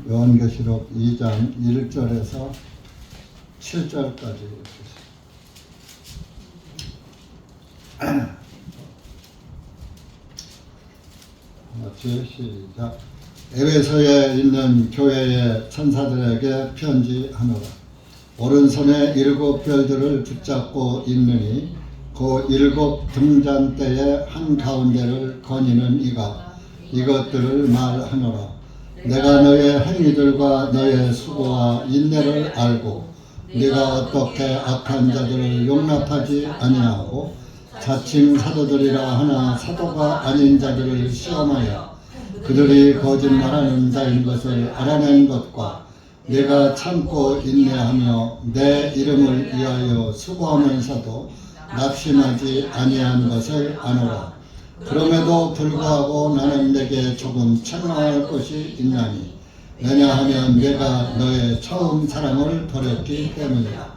요한계시록 2장 1절에서 7절까지 같이 시작. 에베소에 있는 교회의 천사들에게 편지하노라. 오른손에 7 별들을 붙잡고 있느니 그 7 등잔대의 한가운데를 거니는 이가 이것들을 말하노라. 내가 너의 행위들과 너의 수고와 인내를 알고 네가 어떻게 악한 자들을 용납하지 아니하고 자칭 사도들이라 하나 사도가 아닌 자들을 시험하여 그들이 거짓말하는 자인 것을 알아낸 것과 네가 참고 인내하며 내 이름을 위하여 수고하면서도 낙심하지 아니한 것을 아노라. 그럼에도 불구하고 나는 내게 조금 책망할 것이 있나니 왜냐하면 내가 너의 처음 사랑을 버렸기 때문이다.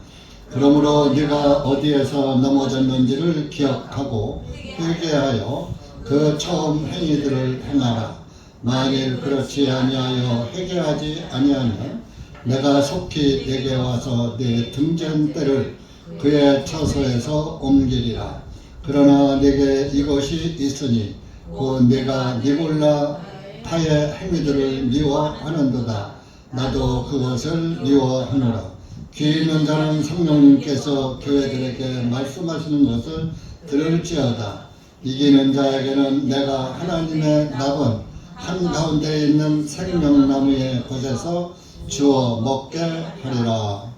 그러므로 네가 어디에서 넘어졌는지를 기억하고 회개하여 그 처음 행위들을 행하라. 만일 그렇지 아니하여 회개하지 아니하면 내가 속히 내게 와서 네 등잔대를 그의 처소에서 옮기리라. 그러나 내게 이것이 있으니 곧 내가 네 몰라 타의 행위들을 미워하는도다. 나도 그것을 미워하노라. 귀 있는 자는 성령님께서 교회들에게 말씀하시는 것을 들을지어다. 이기는 자에게는 내가 하나님의 낙원 한가운데 있는 생명나무의 것에서 주어 먹게 하리라.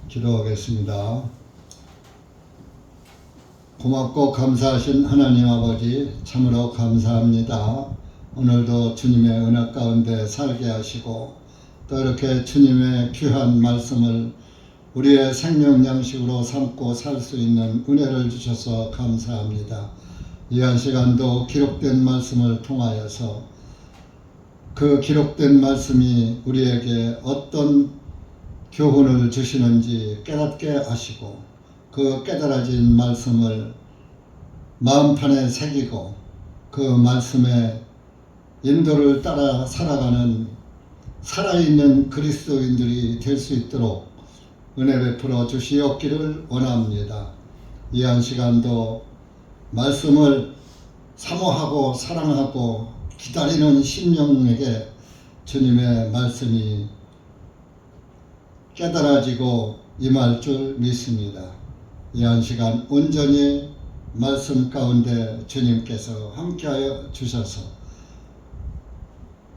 기도하겠습니다. 고맙고 감사하신 하나님 아버지, 참으로 감사합니다. 오늘도 주님의 은혜 가운데 살게 하시고 또 이렇게 주님의 귀한 말씀을 우리의 생명 양식으로 삼고 살 수 있는 은혜를 주셔서 감사합니다. 이 한 시간도 기록된 말씀을 통하여서 그 기록된 말씀이 우리에게 어떤 교훈을 주시는지 깨닫게 하시고 그 깨달아진 말씀을 마음판에 새기고 그 말씀의 인도를 따라 살아가는 살아있는 그리스도인들이 될 수 있도록 은혜 베풀어 주시옵기를 원합니다. 이 한 시간도 말씀을 사모하고 사랑하고 기다리는 심령에게 주님의 말씀이 깨달아지고 임할 줄 믿습니다. 이 한 시간 온전히 말씀 가운데 주님께서 함께하여 주셔서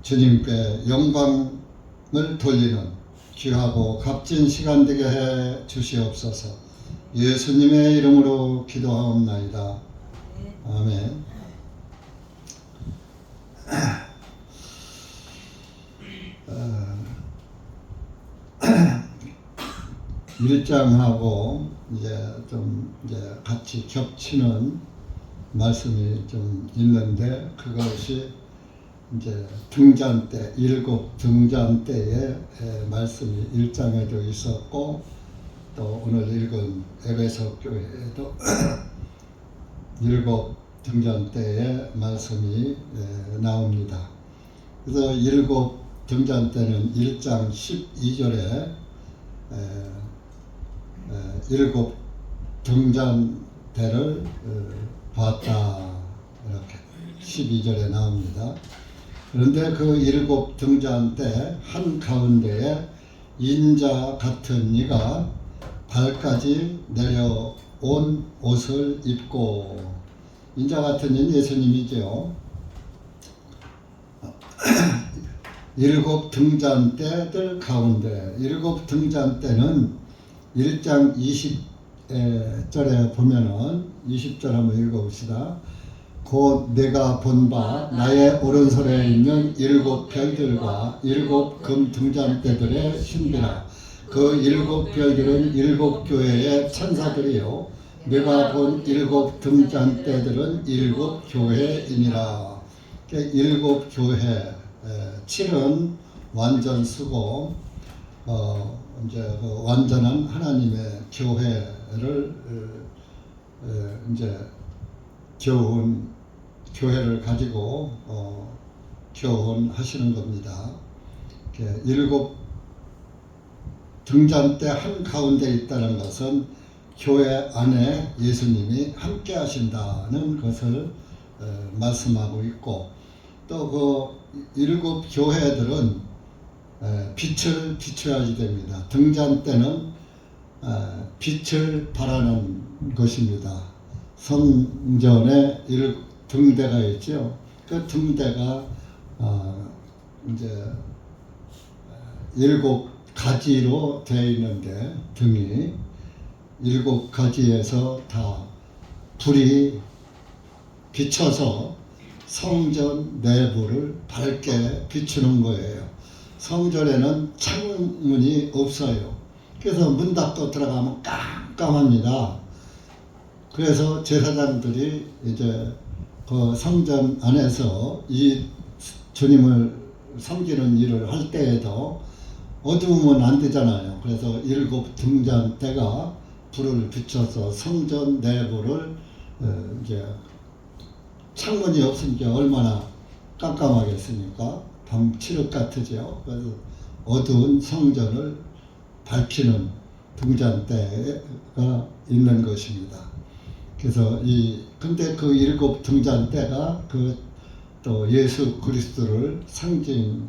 주님께 영광을 돌리는 귀하고 값진 시간 되게 해 주시옵소서. 예수님의 이름으로 기도하옵나이다. 아멘. 1장하고 이제 같이 겹치는 말씀이 좀 있는데 그것이 이제 등잔대 7 등잔대의 말씀이 1장에도 있었고 또 오늘 읽은 에베소 교회에도 7 등잔대의 말씀이 나옵니다. 그래서 7 등잔대는 1장 12절에 7 등잔대를 봤다 이렇게 12절에 나옵니다. 그런데 그 7 등잔대 한가운데에 인자 같은 이가 발까지 내려온 옷을 입고, 인자 같은 이는 예수님이죠. 7 등잔대들 가운데 7 등잔대는 1장 20절에 보면은 20절 한번 읽어봅시다. 곧 내가 본 바 나의 오른손에 있는 7 별들과 7 금 등잔대들의 신비라. 그 7 별들은 7 교회의 천사들이요 내가 본 7 등잔대들은 7 교회이니라. 7 교회, 7은 완전 수고 이제 그 완전한 하나님의 교회를 이제 교훈 교회를 가지고 교훈하시는 겁니다. 일곱 등잔 때 한가운데 있다는 것은 교회 안에 예수님이 함께 하신다는 것을 말씀하고 있고, 또 그 일곱 교회들은 빛을 비춰야지 됩니다. 등잔 때는 빛을 발하는 것입니다. 성전에 등대가 있죠. 그 등대가 이제 일곱 가지로 되어 있는데, 등이 일곱 가지에서 다 불이 비춰서 성전 내부를 밝게 비추는 거예요. 성전에는 창문이 없어요. 그래서 문 닫고 들어가면 깜깜합니다. 그래서 제사장들이 이제 그 성전 안에서 이 주님을 섬기는 일을 할 때에도 어두우면 안 되잖아요. 그래서 일곱 등잔대가 불을 비춰서 성전 내부를 이제 창문이 없으니까 얼마나 깜깜하겠습니까? 밤칠흑 같으죠. 그래서 어두운 성전을 밝히는 등잔대가 있는 것입니다. 그래서 근데 그 일곱 등잔대가 또 예수 그리스도를 상징하는데,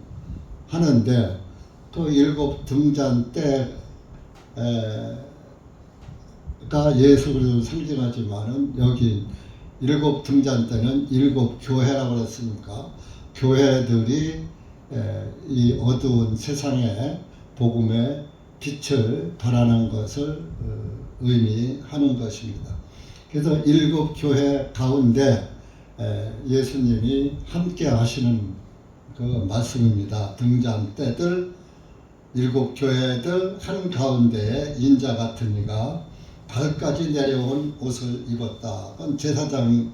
그 일곱 등잔대가 예수 그리스도를 상징하지만은 여기 일곱 등잔대는 일곱 교회라고 그랬으니까 교회들이 이 어두운 세상에 복음의 빛을 발하는 것을 의미하는 것입니다. 그래서 일곱 교회 가운데 예수님이 함께 하시는 그 말씀입니다. 등잔대들 일곱 교회들 한가운데에 인자 같은 이가 발까지 내려온 옷을 입었다. 그건 제사장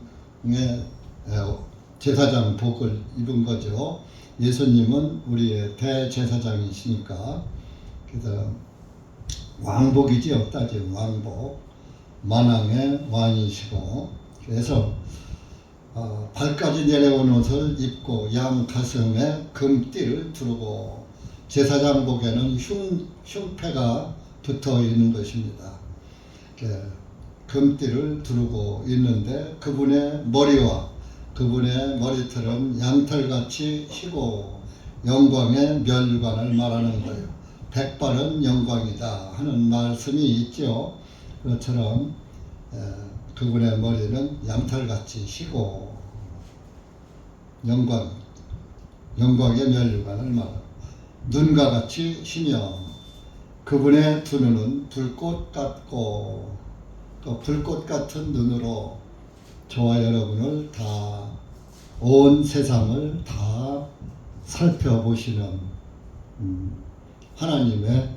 복을 입은 거죠. 예수님은 우리의 대제사장이시니까. 그래서 왕복이지요. 따지면 왕복. 만왕의 왕이시고, 그래서 발까지 내려온 옷을 입고 양 가슴에 금띠를 두르고, 제사장복에는 흉패가 붙어 있는 것입니다. 금띠를 두르고 있는데, 그분의 머리와 그분의 머리털은 양털같이 희고 영광의 멸관을 말하는 거예요. 백발은 영광이다 하는 말씀이 있죠. 그것처럼 그분의 머리는 양털같이 희고 영광의 멸관을 말합니다. 눈과 같이 희며 그분의 두 눈은 불꽃 같고, 또 불꽃 같은 눈으로 저와 여러분을 다, 온 세상을 다 살펴보시는 하나님의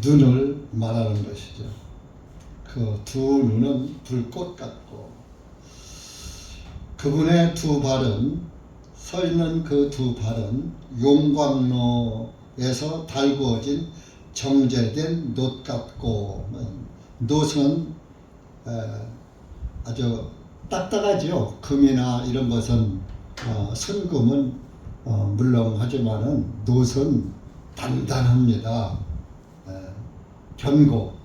눈을 말하는 것이죠. 그 두 눈은 불꽃 같고, 그분의 두 발은, 서 있는 그 두 발은 용광로에서 달구어진 정제된 놋 같고, 놋은 아주 딱딱하죠. 금이나 이런 것은 순금은 물렁하지만은 놋은 단단합니다. 견고,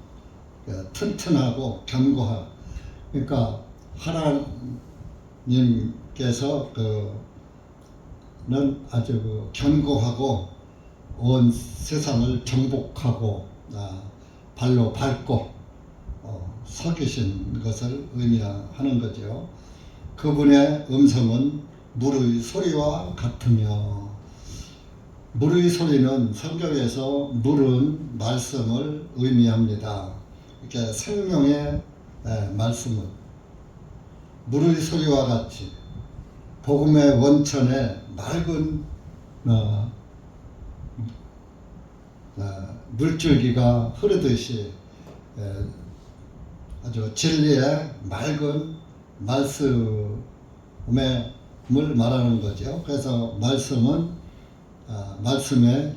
튼튼하고 견고하. 그러니까 하나님께서 는 아주 견고하고 온 세상을 정복하고 발로 밟고 서 계신 것을 의미하는 거죠. 그분의 음성은 물의 소리와 같으며, 물의 소리는 성경에서 물은 말씀을 의미합니다. 이렇게 생명의 말씀은 물의 소리와 같이 복음의 원천에 맑은 물줄기가 흐르듯이 아주 진리의 맑은 말씀을 말하는 거죠. 그래서 말씀은 말씀의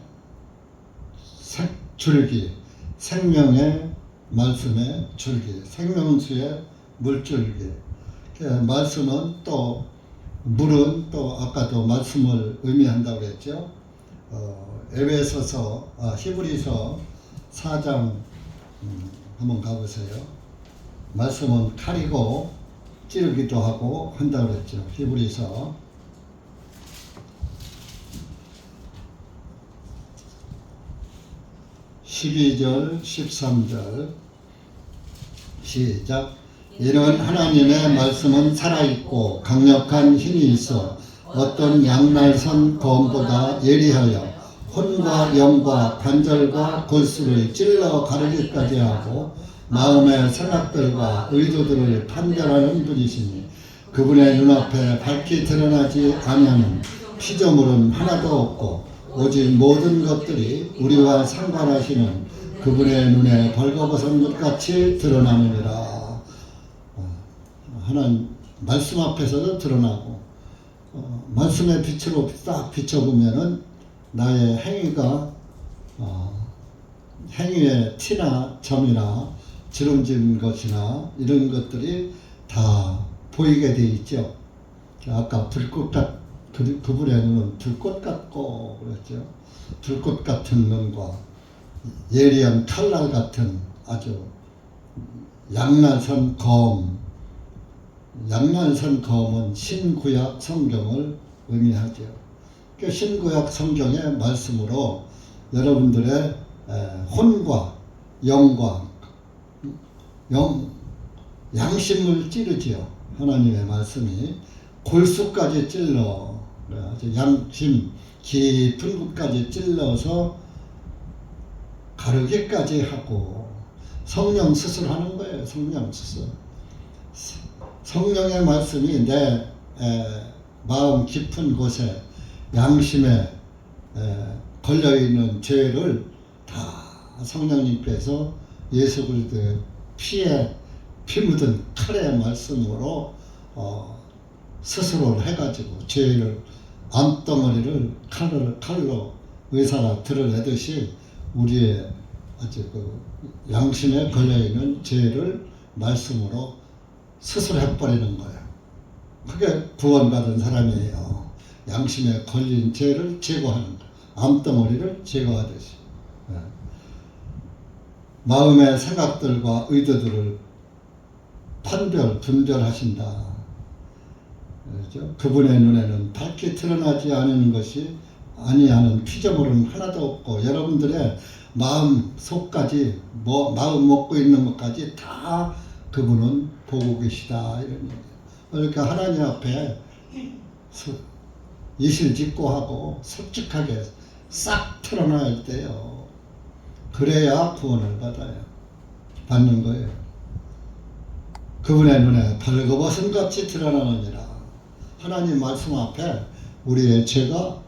줄기, 생명의 말씀의 줄기, 생명수의 물줄기. 말씀은 또 물은 또 아까도 말씀을 의미한다고 그랬죠. 에베소서 히브리서 4장 한번 가보세요. 말씀은 칼이고 찌르기도 하고 한다고 그랬죠. 히브리서 12절 13절 시작. 이는 하나님의 말씀은 살아있고 강력한 힘이 있어 어떤 양날선 검보다 예리하여 혼과 영과 관절과 골수를 찔러 가르기까지 하고 마음의 생각들과 의도들을 판별하는 분이시니 그분의 눈앞에 밝히 드러나지 아니하는 피조물은 하나도 없고 오직 모든 것들이 우리와 상관하시는 그분의 눈에 벌거벗은 것같이 드러나느니라. 하나님 말씀 앞에서도 드러나고 말씀의 빛으로 딱 비춰보면은 나의 행위가 행위의 티나 점이나 주름진 것이나 이런 것들이 다 보이게 돼 있죠. 아까 그분의 눈은 불꽃 같고 그랬죠. 불꽃 같은 눈과 예리한 칼날 같은 아주 양날선 검. 양날선 검은 신구약 성경을 의미하죠. 그 신구약 성경의 말씀으로 여러분들의 혼과 영과 양심을 찌르지요. 하나님의 말씀이 골수까지 찔러 아주 양심 깊은 곳까지 찔러서 가르기까지 하고 성령 수술하는 거예요. 성령 수술. 성령의 말씀이 내 마음 깊은 곳에 양심에 걸려있는 죄를 다 성령님께서 예수 그리스도의 피에 피 묻은 칼의 말씀으로 스스로를 해가지고 죄를 암덩어리를 칼로 의사가 드러내듯이 우리의 아주 그 양심에 걸려있는 죄를 말씀으로 수술해버리는 거예요. 그게 구원받은 사람이에요. 양심에 걸린 죄를 제거하는 거예요. 암덩어리를 제거하듯이. 마음의 생각들과 의도들을 분별하신다. 그렇죠? 그분의 눈에는 밝게 드러나지 않은 것이 아니하는 피조물은 하나도 없고 여러분들의 마음 속까지 마음 먹고 있는 것까지 다 그분은 보고 계시다 이런 얘기예요. 그러니까 하나님 앞에 이실직고하고 솔직하게 싹 털어놔야 돼요. 그래야 구원을 받는 거예요. 그분의 눈에 벌거벗은 같이 드러나느니라. 하나님 말씀 앞에 우리의 죄가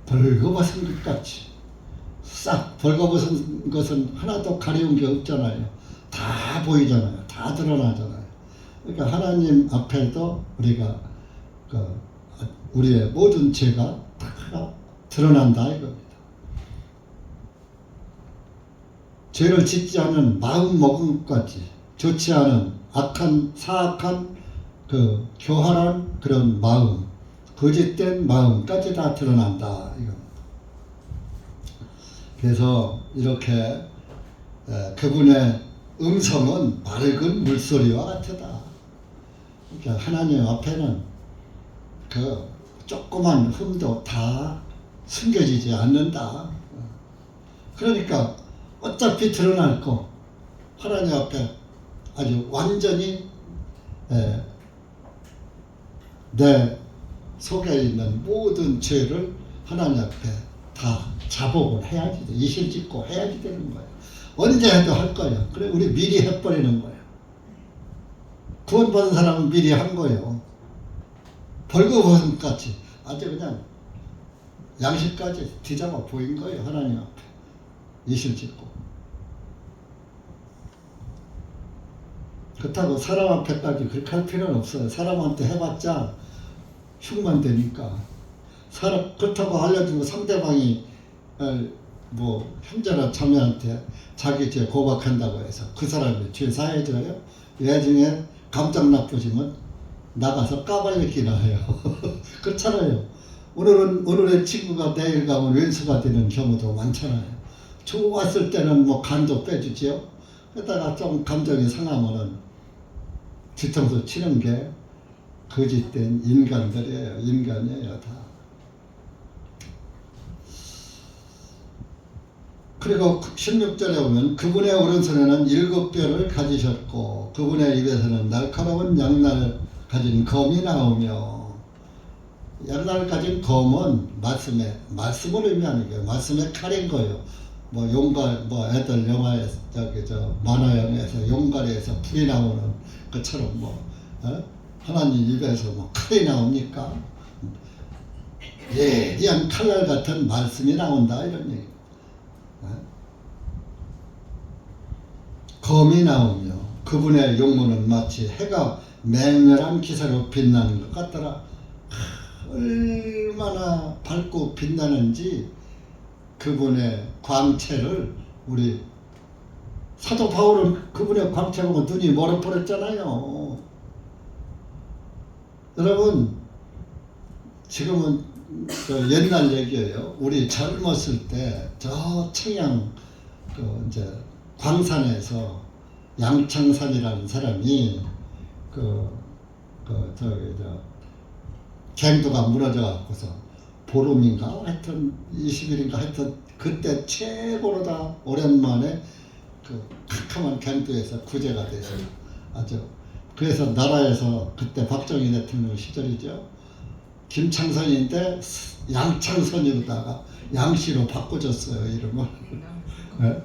벌거벗은 것 같이 싹 벌거벗은 것은 하나도 가려운 게 없잖아요. 다 보이잖아요. 다 드러나잖아요. 그러니까 하나님 앞에도 우리가 우리의 모든 죄가 다 드러난다 이겁니다. 죄를 짓지 않은 마음 먹은 것까지 좋지 않은 악한 사악한 그 교활한 그런 마음, 거짓된 마음까지 다 드러난다 이겁니다. 그래서 이렇게 그분의 음성은 맑은 물소리와 같다. 그러니까 하나님 앞에는 그 조그만 흠도 다 숨겨지지 않는다. 그러니까 어차피 드러날 거 하나님 앞에 아주 완전히 내 속에 있는 모든 죄를 하나님 앞에 다 자복을 해야지 돼. 이실직고 해야지 되는 거예요. 언제 해도 할 거예요. 그래 우리 미리 해버리는 거예요. 구원받은 사람은 미리 한 거예요. 벌거벗은같이 아주 그냥 양식까지 뒤잡아 보인 거예요. 하나님 앞에 이실직고. 그렇다고 사람 앞에까지 그렇게 할 필요는 없어요. 사람한테 해봤자 흉만 되니까. 그렇다고 알려주고 상대방이 형제나 자매한테 자기 죄 고백한다고 해서 그 사람이 죄 사해져요? 나중에 감정 나쁘지만 나가서 까발리기나 해요. 그렇잖아요. 오늘의 친구가 내일 가면 왼수가 되는 경우도 많잖아요. 좋았을 때는 뭐 간도 빼주지요. 그러다가 좀 감정이 상하면은 뒤통수 치는 게 거짓된 인간들이에요. 인간이에요, 다. 그리고 16절에 보면 그분의 오른손에는 7뼈를 가지셨고 그분의 입에서는 날카로운 양날 가진 검이 나오며, 양날 가진 검은 말씀을 의미하는 거예요. 말씀의 칼인 거예요. 뭐 용갈, 뭐 애들 영화에서 만화 영화에서 용갈에서 불이 나오는 것처럼 하나님 입에서 뭐 칼이 나옵니까? 예리한 칼날 같은 말씀이 나온다, 이런 얘기. 검이 나오며 그분의 용모는 마치 해가 맹렬한 기사로 빛나는 것 같더라. 얼마나 밝고 빛나는지 그분의 광채를, 우리 사도 바울은 그분의 광채 보고 눈이 멀어버렸잖아요. 여러분, 지금은 옛날 얘기예요. 우리 젊었을 때 저 청양 이제 광산에서 양창산이라는 사람이 갱도가 무너져 갖고서 보름인가 하여튼 20일인가 하여튼 그때 최고로 다 오랜만에 그 캄캄한 갱도에서 구제가 돼서 아주, 그래서 나라에서 그때 박정희 대통령 시절이죠. 김창선인데 양창선이로다가 양씨로 바꿔줬어요, 이름을. 네?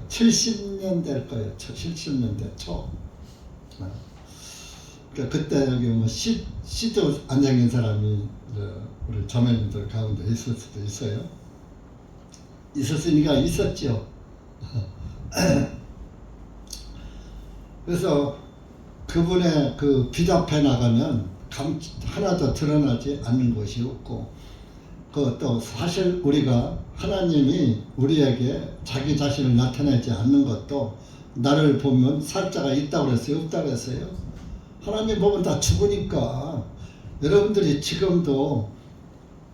70년대일 거예요. 70년대 초. 그러니까 그때 여기 뭐 시도 안 생긴 사람이 우리 자매님들 가운데 있을 수도 있어요. 있었으니까 있었죠. 그래서 그분의 그 빛 앞에 나가면 하나도 드러나지 않는 것이 없고, 또 사실 우리가 하나님이 우리에게 자기 자신을 나타내지 않는 것도, 나를 보면 살자가 있다고 그랬어요, 없다고 그랬어요? 하나님 보면 다 죽으니까. 여러분들이 지금도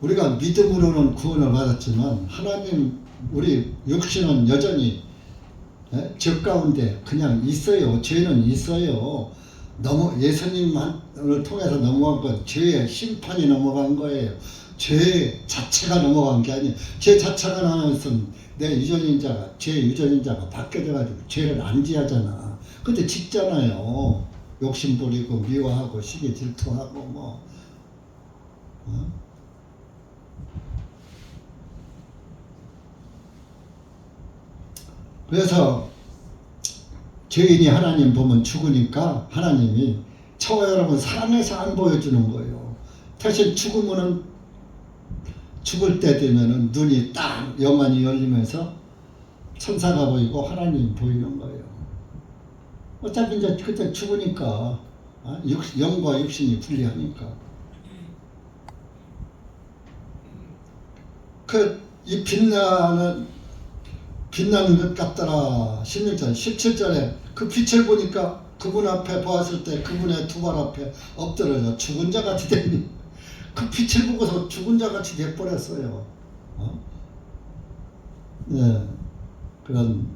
우리가 믿음으로는 구원을 받았지만 하나님, 우리 육신은 여전히 죄 가운데 그냥 있어요. 죄는 있어요. 예수님을 통해서 넘어간 건 죄의 심판이 넘어간 거예요. 죄 자체가 넘어간 게 아니에요. 죄 자체가 나면서 내 유전인자가, 죄 유전인자가 바뀌어져가지고 죄를 안 지하잖아. 근데 짓잖아요. 욕심 부리고 미워하고 시기 질투하고 그래서 죄인이 하나님 보면 죽으니까 하나님이 저와 여러분 삶에서 안 보여주는 거예요. 대신 죽을 때 되면은 눈이 딱 영안이 열리면서 천사가 보이고 하나님 보이는 거예요. 어차피 이제 그때 죽으니까 영과 육신이 분리하니까. 이 빛나는 것 같더라. 16절, 17절에 그 빛을 보니까 그분 앞에 보았을 때 그분의 두 발 앞에 엎드려서 죽은 자 같이 되니, 그 빛을 보고서 죽은 자 같이 돼버렸어요. 네, 그런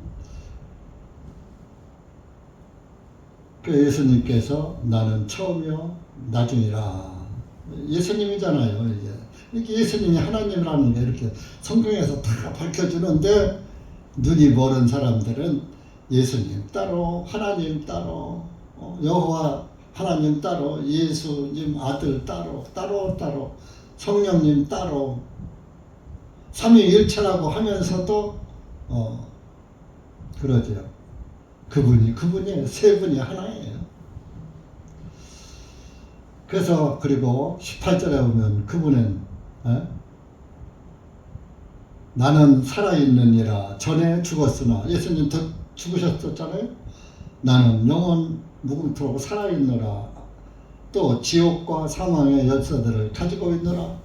그 예수님께서 나는 처음이요 나중이라. 예수님이잖아요. 이렇게 예수님이 하나님이라는 게 이렇게 성경에서 다 밝혀주는데, 눈이 멀은 사람들은 예수님 따로, 하나님 따로, 여호와 하나님 따로, 예수님 아들 따로, 성령님 따로, 삼위일체라고 하면서도 그러죠. 그분이 세 분이 하나예요. 그래서 그리고 18절에 보면 그분은 나는 살아있느니라. 전에 죽었으나, 예수님 더 죽으셨었잖아요. 나는 영원 무궁토록 살아있노라. 또 지옥과 사망의 열쇠들을 가지고 있노라.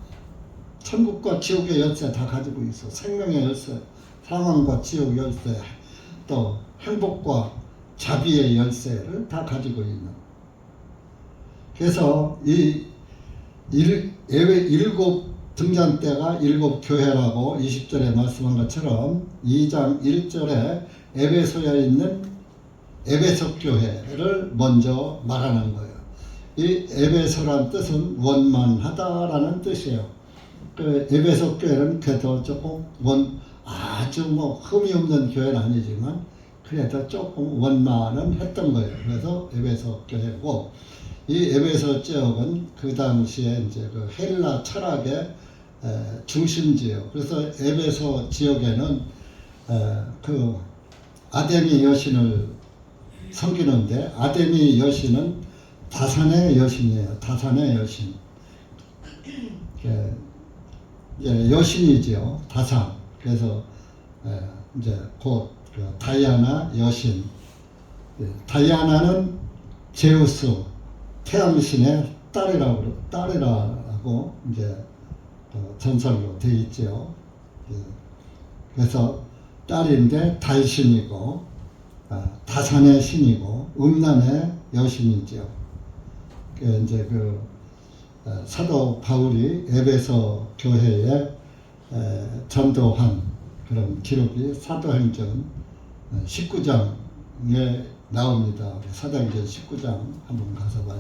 천국과 지옥의 열쇠 다 가지고 있어. 생명의 열쇠, 사망과 지옥 열쇠, 또 행복과 자비의 열쇠를 다 가지고 있는. 그래서 이 일곱 등잔대가 일곱 교회라고 20절에 말씀한 것처럼 2장 1절에 에베소에 있는 에베소 교회를 먼저 말하는 거예요. 이 에베소란 뜻은 원만하다라는 뜻이에요. 그 에베소 교회는 그래도 조금 아주 흠이 없는 교회는 아니지만 그래도 조금 원만은 했던 거예요. 그래서 에베소 교회고, 이 에베소 지역은 그 당시에 이제 그 헬라 철학의 중심지예요. 그래서 에베소 지역에는 그 아데미 여신을 섬기는데, 아데미 여신은 다산의 여신이에요. 다산의 여신. 여신이지요. 다산. 그래서 이제 곧 다이아나 여신. 다이아나는 제우스 태양신의 딸이라고 이제 전설로 되어 있죠. 그래서 딸인데 달신이고 다산의 신이고 음란의 여신이죠. 이제 그 사도 바울이 에베소 교회에 전도한 그런 기록이 사도행전 19장에 나옵니다. 사도행전 19장 한번 가서 봐요.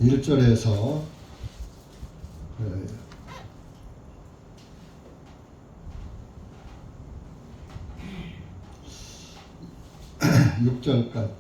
(1절에서) 6절까지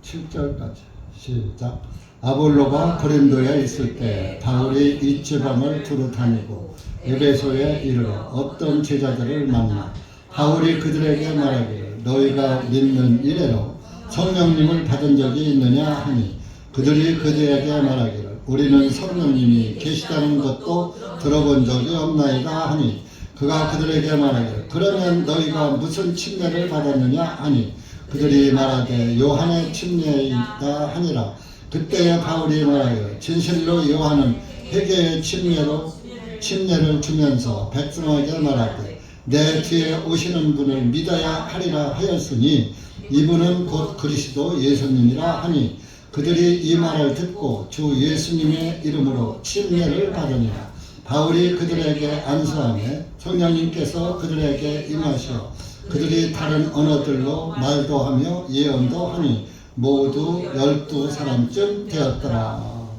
7절까지 시작. 아볼로가 고린도에 있을 때 바울이 이 지방을 두루 다니고 에베소에 이르러 어떤 제자들을 만나 바울이 그들에게 말하기를 너희가 믿는 이래로 성령님을 받은 적이 있느냐 하니 그들이 그들에게 말하기를 우리는 성령님이 계시다는 것도 들어본 적이 없나이다 하니 그가 그들에게 말하기를 그러면 너희가 무슨 침례를 받았느냐 하니 그들이 말하되 요한의 침례이다 하니라. 그때에 바울이 말하기를 진실로 요한은 회개의 침례를 주면서 백성에게 말하되 내 뒤에 오시는 분을 믿어야 하리라 하였으니 이분은 곧 그리스도 예수님이라 하니 그들이 이 말을 듣고 주 예수님의 이름으로 침례를 받으니라. 바울이 그들에게 안수하며 성령님께서 그들에게 임하시어 그들이 다른 언어들로 말도 하며 예언도 하니 모두 12사람쯤 되었더라.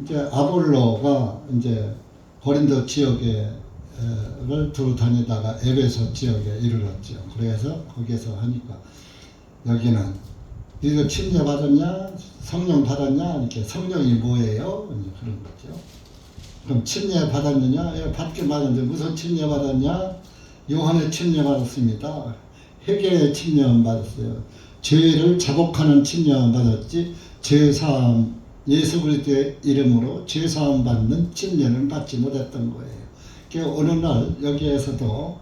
이제 아볼로가 이제 고린도 지역을 두루 다니다가 에베소 지역에 이르렀죠. 그래서 거기서 하니까 여기는 이거 침례 받았냐? 성령 받았냐? 이렇게 성령이 뭐예요? 이제 그런 거죠. 그럼 침례 받았느냐? 예, 받긴 받았는데 무슨 침례 받았냐? 요한의 침례 받았습니다. 회개의 침례만 받았어요. 죄를 자복하는 침례만 받았지 죄사함, 예수 그리스도의 이름으로 죄사함 받는 침례는 받지 못했던 거예요. 그러니까 어느 날 여기에서도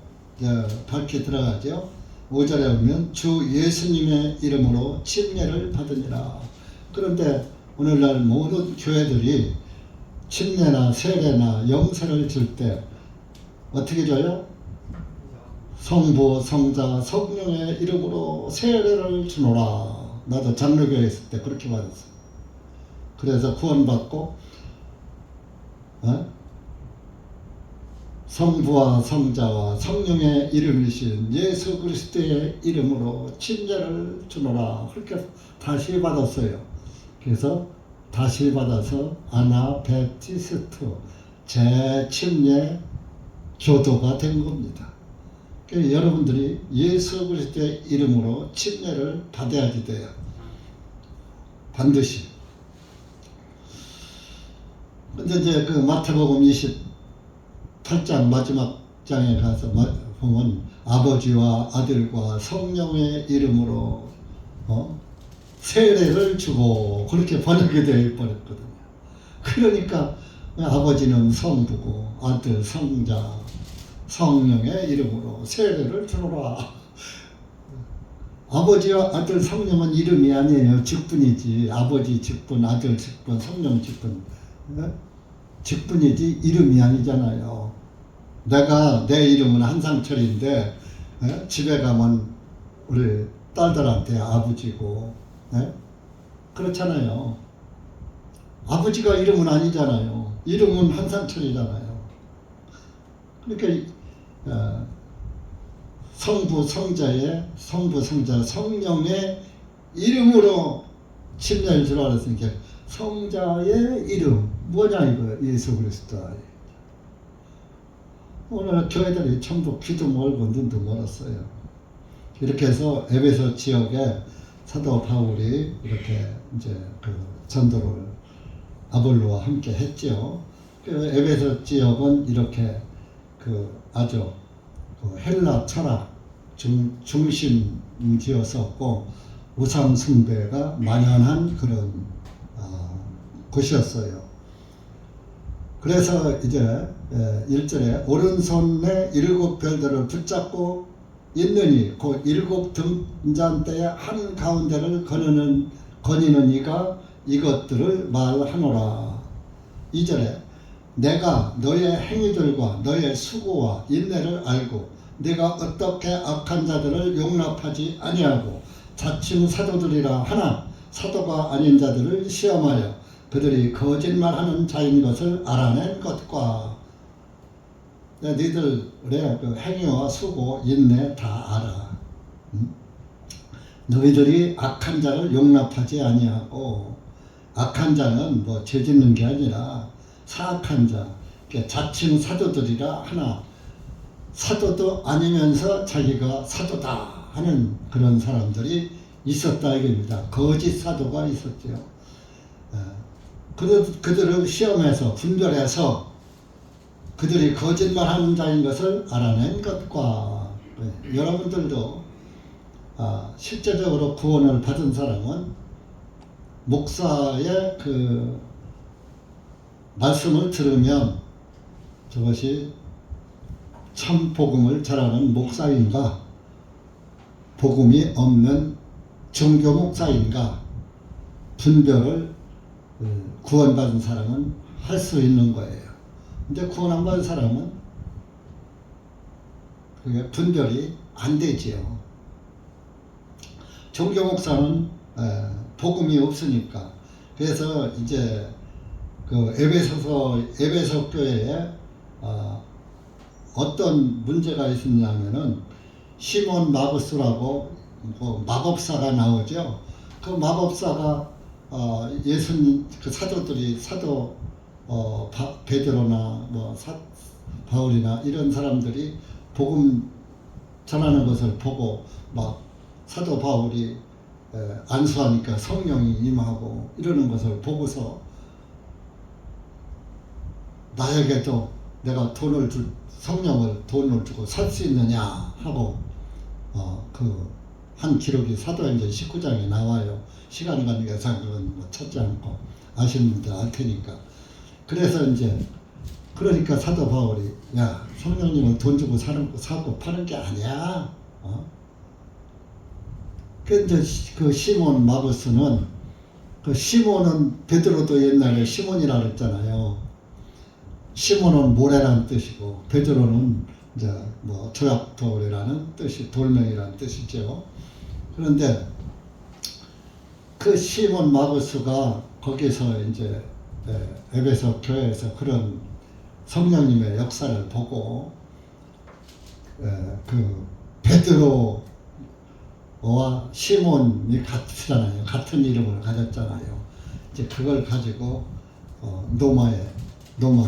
밝히 들어가죠. 5절에 보면 주 예수님의 이름으로 침례를 받으니라. 그런데 오늘날 모든 교회들이 침례나 세례나 영세를 줄 때 어떻게 줘요? 성부, 성자, 성령의 이름으로 세례를 주노라. 나도 장로교에 있을 때 그렇게 받았어요. 그래서 구원받고 성부와 성자와 성령의 이름이신 예수 그리스도의 이름으로 침례를 주노라. 그렇게 다시 받았어요. 그래서 다시 받아서 아나베티스트 재침례 교도가 된 겁니다. 그러니까 여러분들이 예수 그리스도의 이름으로 침례를 받아야지 돼요. 반드시. 근데 이제 그 마태복음 28장 마지막 장에 가서 보면 아버지와 아들과 성령의 이름으로 세례를 주고 그렇게 번역이 되어 버렸거든요. 그러니까 아버지는 성부고 아들 성자 성령의 이름으로 세례를 주노라. 아버지와 아들 성령은 이름이 아니에요. 직분이지. 아버지 직분, 아들 직분, 성령 직분. 직분이지 이름이 아니잖아요. 내 이름은 한상철인데 집에 가면 우리 딸들한테 아버지고 그렇잖아요. 아버지가 이름은 아니잖아요. 이름은 한상철이잖아요. 그러니까 성부 성자 성령의 이름으로 침례를 주라 그랬으니까 성자의 이름 뭐냐 이거예요. 예수 그리스도. 오늘 교회들이 전부 귀도 멀고 눈도 멀었어요. 이렇게 해서 에베소 지역에 사도 바울이 이렇게 이제 그 전도를 아볼로와 함께 했죠. 그 에베소 지역은 이렇게 그 아주 그 헬라 철학 중심지였었고 우상 숭배가 만연한 그런 곳이었어요. 그래서 이제 1절에 오른손에 7 별들을 붙잡고 있느니 그 7 등잔대의 한 가운데를 거니는 이가 이것들을 말하노라. 2절에 내가 너의 행위들과 너의 수고와 인내를 알고 네가 어떻게 악한 자들을 용납하지 아니하고 자칭 사도들이라 하나 사도가 아닌 자들을 시험하여 그들이 거짓말하는 자인 것을 알아낸 것과 너희들의 그 행위와 수고 인내 다 알아. 너희들이 악한 자를 용납하지 아니하고 악한 자는 뭐 죄 짓는 게 아니라 사악한 자 자칭 사도들이라 하나 사도도 아니면서 자기가 사도다 하는 그런 사람들이 있었다 이겁니다. 거짓 사도가 있었죠. 그들을 시험해서 분별해서 그들이 거짓말하는 자인 것을 알아낸 것과 여러분들도 실제적으로 구원을 받은 사람은 목사의 그 말씀을 들으면 저것이 참 복음을 전하는 목사인가 복음이 없는 종교 목사인가 분별을 구원받은 사람은 할 수 있는 거예요. 근데 구원 안 받은 사람은 그게 분별이 안 되지요. 종교 목사는 복음이 없으니까. 그래서 이제 그 에베소 교회에 어떤 문제가 있었냐면은 시몬 마구스라고 마법사가 나오죠. 그 마법사가 예수님 그 사도들이 사도 베드로나 뭐 바울이나 이런 사람들이 복음 전하는 것을 보고 막 사도 바울이 안수하니까 성령이 임하고 이러는 것을 보고서 나에게도 내가 성령을 돈을 주고 살 수 있느냐 하고 그 한 기록이 사도행전 19장에 나와요. 시간 관계상 그건 뭐 찾지 않고 아시는 분들 알 테니까. 그래서 이제 그러니까 사도 바울이 야 성령님은 돈 주고 사고 파는 게 아니야. 근데 그 시몬 마구스는 그 시몬은 베드로도 옛날에 시몬이라 그랬잖아요. 시몬은 모래라는 뜻이고 베드로는 이제 뭐 조약돌이라는 뜻이 돌멩이라는 뜻이죠. 그런데 그 시몬 마구스가 거기서 이제 에베소 교회에서 그런 성령님의 역사를 보고 그 베드로와 시몬이 같잖아요. 같은 이름을 가졌잖아요. 이제 그걸 가지고 로마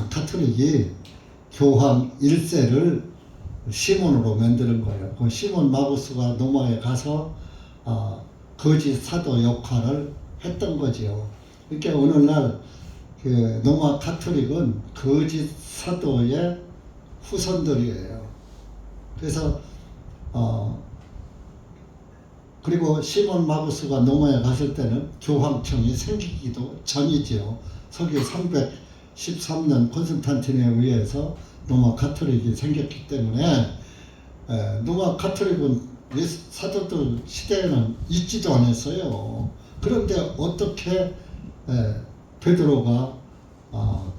카톨릭이 교황 1세를 시몬으로 만드는 거예요. 그 시몬 마구스가 로마에 가서 거짓 사도 역할을 했던 거지요. 그러니까 오늘날 그 로마 카톨릭은 거짓 사도의 후손들이에요. 그래서 그리고 시몬 마구스가 로마에 갔을 때는 교황청이 생기기도 전이지요. 서기 313년 콘스탄틴에 의해서 로마 카톨릭이 생겼기 때문에 로마 카톨릭은 사도들 시대에는 있지도 않았어요. 그런데 어떻게 베드로가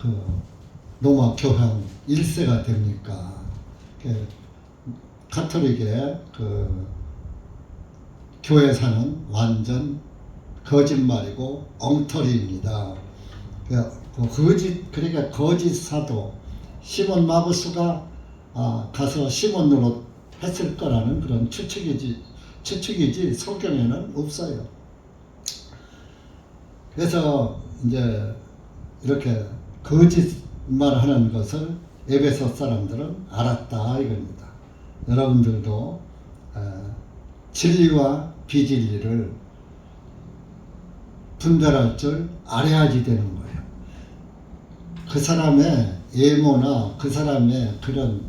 그 로마 교황 1세가 됩니까? 가톨릭의 그 교회사는 완전 거짓말이고 엉터리입니다. 그러니까 거짓 사도 시몬 마구스가 가서 시몬으로 했을 거라는 그런 추측이지 성경에는 없어요. 그래서 이제 이렇게 거짓말하는 것을 에베소 사람들은 알았다 이겁니다. 여러분들도 진리와 비진리를 분별할 줄 알아야지 되는 거예요. 그 사람의 외모나 그 사람의 그런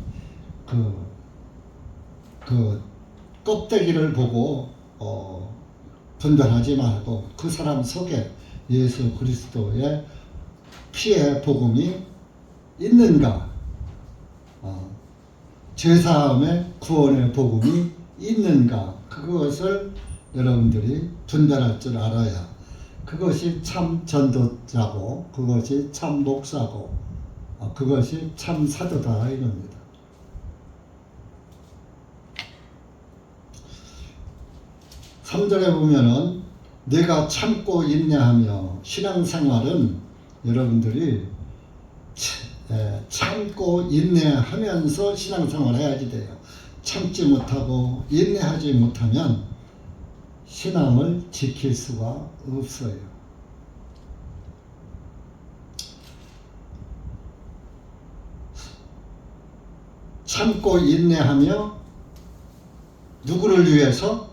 그 껍데기를 보고 분별하지 말고 그 사람 속에 예수 그리스도의 피의 복음이 있는가, 죄사함의 구원의 복음이 있는가, 그것을 여러분들이 분별할 줄 알아야 그것이 참 전도자고 그것이 참 목사고 그것이 참 사도다 이겁니다. (3절에) 보면은 내가 참고 인내하며 신앙생활은 여러분들이 참고 인내하면서 신앙생활 해야지 돼요. 참지 못하고 인내하지 못하면 신앙을 지킬 수가 없어요. 참고 인내하며 누구를 위해서?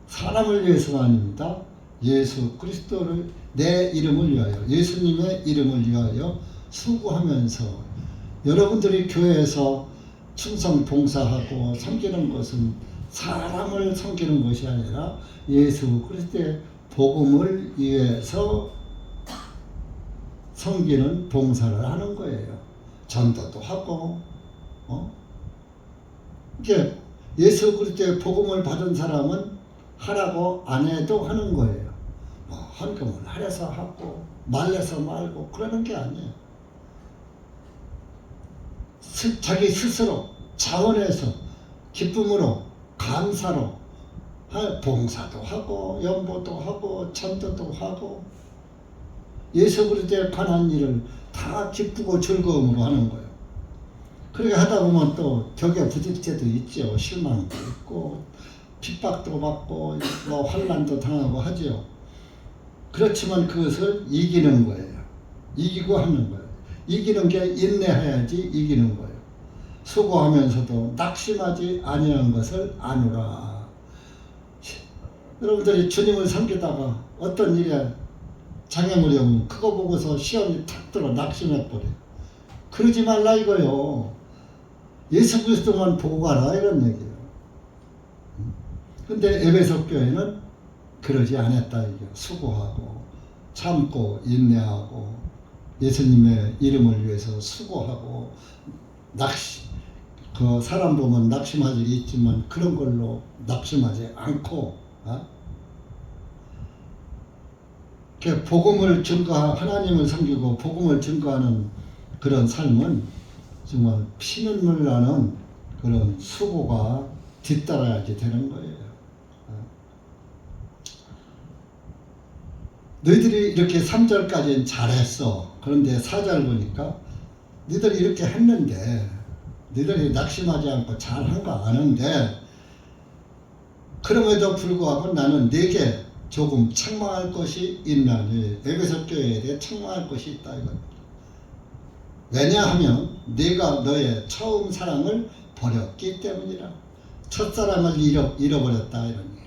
사람을 위해서가 아닙니다. 예수 그리스도를 내 이름을 위하여 예수님의 이름을 위하여 수고하면서 여러분들이 교회에서 충성 봉사하고 섬기는 것은 사람을 섬기는 것이 아니라 예수 그리스도의 복음을 위해서 섬기는 봉사를 하는 거예요. 전도도 하고 이게 예수 그리스도의 복음을 받은 사람은 하라고 안 해도 하는 거예요. 헌금을 하려서 하고 말려서 말고 그러는 게 아니에요. 자기 스스로 자원해서 기쁨으로 감사로 봉사도 하고 연보도 하고 전도도 하고 예수 그리스도에 관한 일을 다 기쁘고 즐거움으로 하는 거예요. 그렇게 하다 보면 또 벽에 부딪힐 때도 있죠. 실망도 있고 핍박도 받고 환난도 당하고 하죠. 그렇지만 그것을 이기는 거예요. 이기고 하는 거예요. 이기는 게 인내해야지 이기는 거예요. 수고하면서도 낙심하지 아니한 것을 아노라. 여러분들이 주님을 섬기다가 어떤 일에 장애물이 오면 그거 보고서 시험이 탁 들어 낙심해버려요. 그러지 말라 이거요. 예수 그리스도만 보고 가라 이런 얘기예요. 근데 에베소 교회는 그러지 않았다 이게. 수고하고 참고 인내하고 예수님의 이름을 위해서 수고하고 그 사람 보면 낙심하지 있지만 그런 걸로 낙심하지 않고 복음을 하나님을 섬기고 복음을 증거하는 그런 삶은 정말 피눈물 나는 그런 수고가 뒤따라야지 되는 거예요. 너희들이 이렇게 3절까지는 잘했어. 그런데 4절 보니까 너희들이 이렇게 했는데 너희들이 낙심하지 않고 잘한 거 아는데 그럼에도 불구하고 나는 네게 조금 책망할 것이 있나니 에베소 교회에 대해 책망할 것이 있다 이겁니다. 왜냐하면 네가 너의 처음 사랑을 버렸기 때문이라. 첫사랑을 잃어버렸다 이런 얘기예요.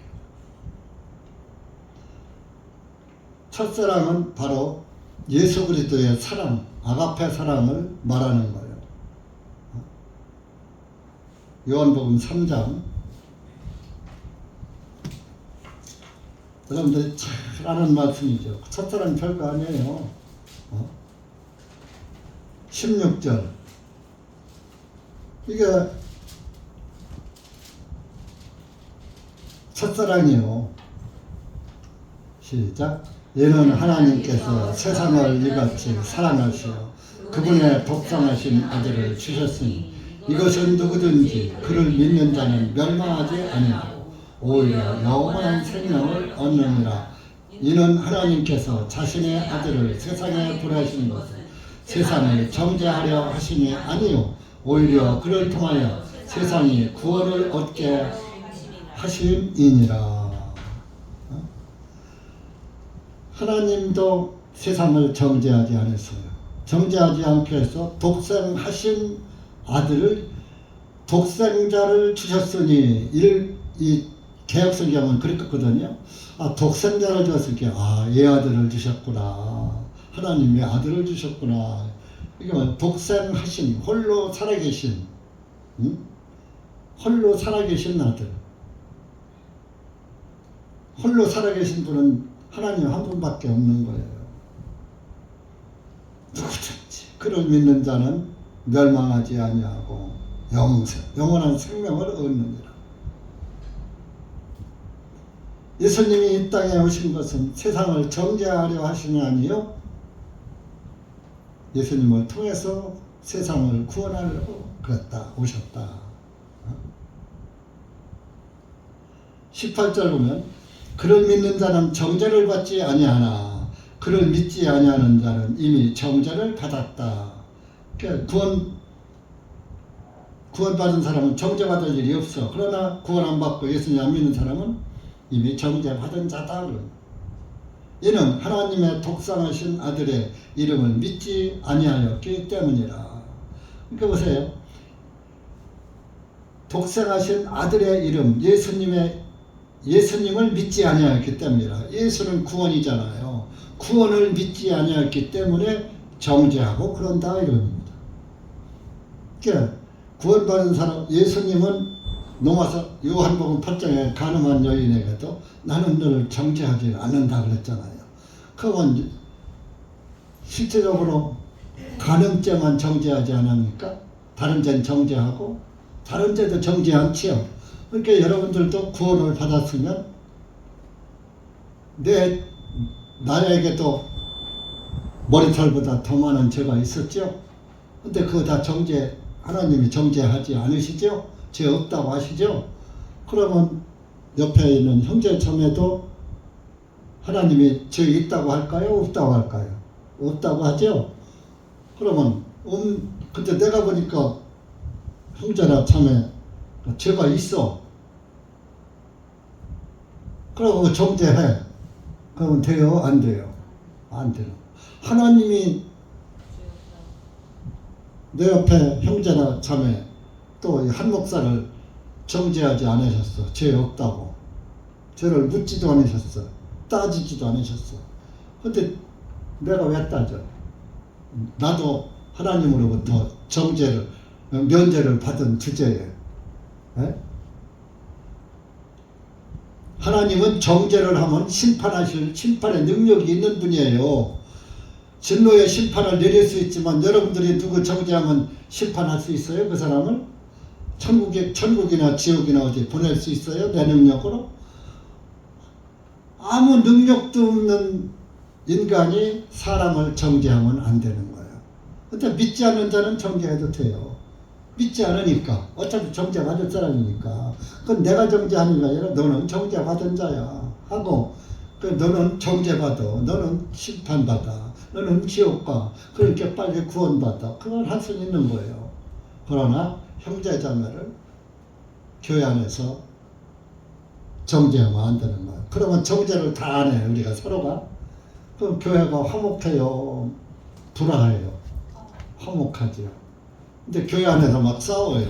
첫사랑은 바로 예수 그리스도의 사랑, 아가페 사랑을 말하는 거예요. 요한복음 3장 여러분들이 잘 아는 말씀이죠. 첫사랑 별거 아니에요. 16절 이게 첫사랑이요. 시작. 이는 하나님께서 세상을 이같이 사랑하시어 그분의 독생하신 아들을 주셨으니 이것은 누구든지 그를 믿는 자는 멸망하지 아니하고 오히려 영원한 생명을 얻느니라. 이는 하나님께서 자신의 아들을 세상에 보내신 것은 세상을 정죄하려 하심이 아니요 오히려 그를 통하여 세상이 구원을 얻게 하심이니라. 하나님도 세상을 정죄하지 않았어요. 정죄하지 않게 해서 독생하신 아들을 독생자를 주셨으니 이 개혁성경은 그랬거든요. 독생자를 주셨으니까 이 아들을 주셨구나. 하나님이 아들을 주셨구나. 이게 독생하신 홀로 살아계신 홀로 살아계신 아들. 홀로 살아계신 분은 하나님 한 분밖에 없는 거예요. 누구든지 그를 믿는 자는 멸망하지 아니하고 영원한 생명을 얻느니라. 예수님이 이 땅에 오신 것은 세상을 정죄하려 하시는 아니요 예수님을 통해서 세상을 구원하려고 오셨다. 18절 보면 그를 믿는 자는 정죄를 받지 아니하나 그를 믿지 아니하는 자는 이미 정죄를 받았다. 그러니까 구원받은 사람은 정죄받을 일이 없어. 그러나 구원 안 받고 예수님 안 믿는 사람은 이미 정죄받은 자다. 이는 하나님의 독생하신 아들의 이름을 믿지 아니하였기 때문이라. 그러니까 보세요. 독생하신 아들의 이름 예수님을 믿지 아니하였기 때문이라. 예수는 구원이잖아요. 구원을 믿지 아니하였기 때문에 정죄하고 그런다 이럽니다. 그러니까 구원받은 사람 예수님은 로마서 요한복음 8장에 가늠한 여인에게도 나는 너를 정죄하지 않는다 그랬잖아요. 그건 실제적으로 간음죄만 정죄하지 않습니까? 다른 죄는 정죄하고 다른 죄도 정죄 않지요. 그러니까 여러분들도 구원을 받았으면 나에게도 머리털보다 더 많은 죄가 있었죠. 근데 그거 다 하나님이 정죄하지 않으시죠? 죄 없다고 하시죠? 그러면 옆에 있는 형제 자매도 하나님이 죄 있다고 할까요? 없다고 할까요? 없다고 하죠? 그러면 근데 내가 보니까 형제나 자매 죄가 있어. 그러고 정죄해. 그러면 돼요? 안 돼요? 안 돼요. 하나님이 내 옆에 형제나 자매 또 한 목사를 정죄하지 않으셨어. 죄 없다고. 죄를 묻지도 않으셨어. 따지지도 않으셨어. 근데 내가 왜 따져? 나도 하나님으로부터 면제를 받은 주제에. 하나님은 정죄를 하면 심판의 능력이 있는 분이에요. 진노의 심판을 내릴 수 있지만 여러분들이 누구 정죄하면 심판할 수 있어요? 그 사람을? 천국이나 지옥이나 어디 보낼 수 있어요? 내 능력으로? 아무 능력도 없는 인간이 사람을 정죄하면 안 되는 거예요. 근데 믿지 않는 자는 정죄해도 돼요. 믿지 않으니까. 어차피 정죄받을 사람이니까. 그건 내가 정죄하는 게 아니라 너는 정죄받은 자야. 하고 너는 정죄받아. 너는 심판받아. 너는 지옥 가. 그렇게 빨리 구원받아. 그걸 할 수 있는 거예요. 그러나 형제자매를 교회 안에서 정죄하면 안 되는 거예요. 그러면 정죄를 다 안 해요. 우리가 서로가. 그럼 교회가 화목해요? 불화해요? 화목하지요. 근데 교회 안에서 막 싸워요.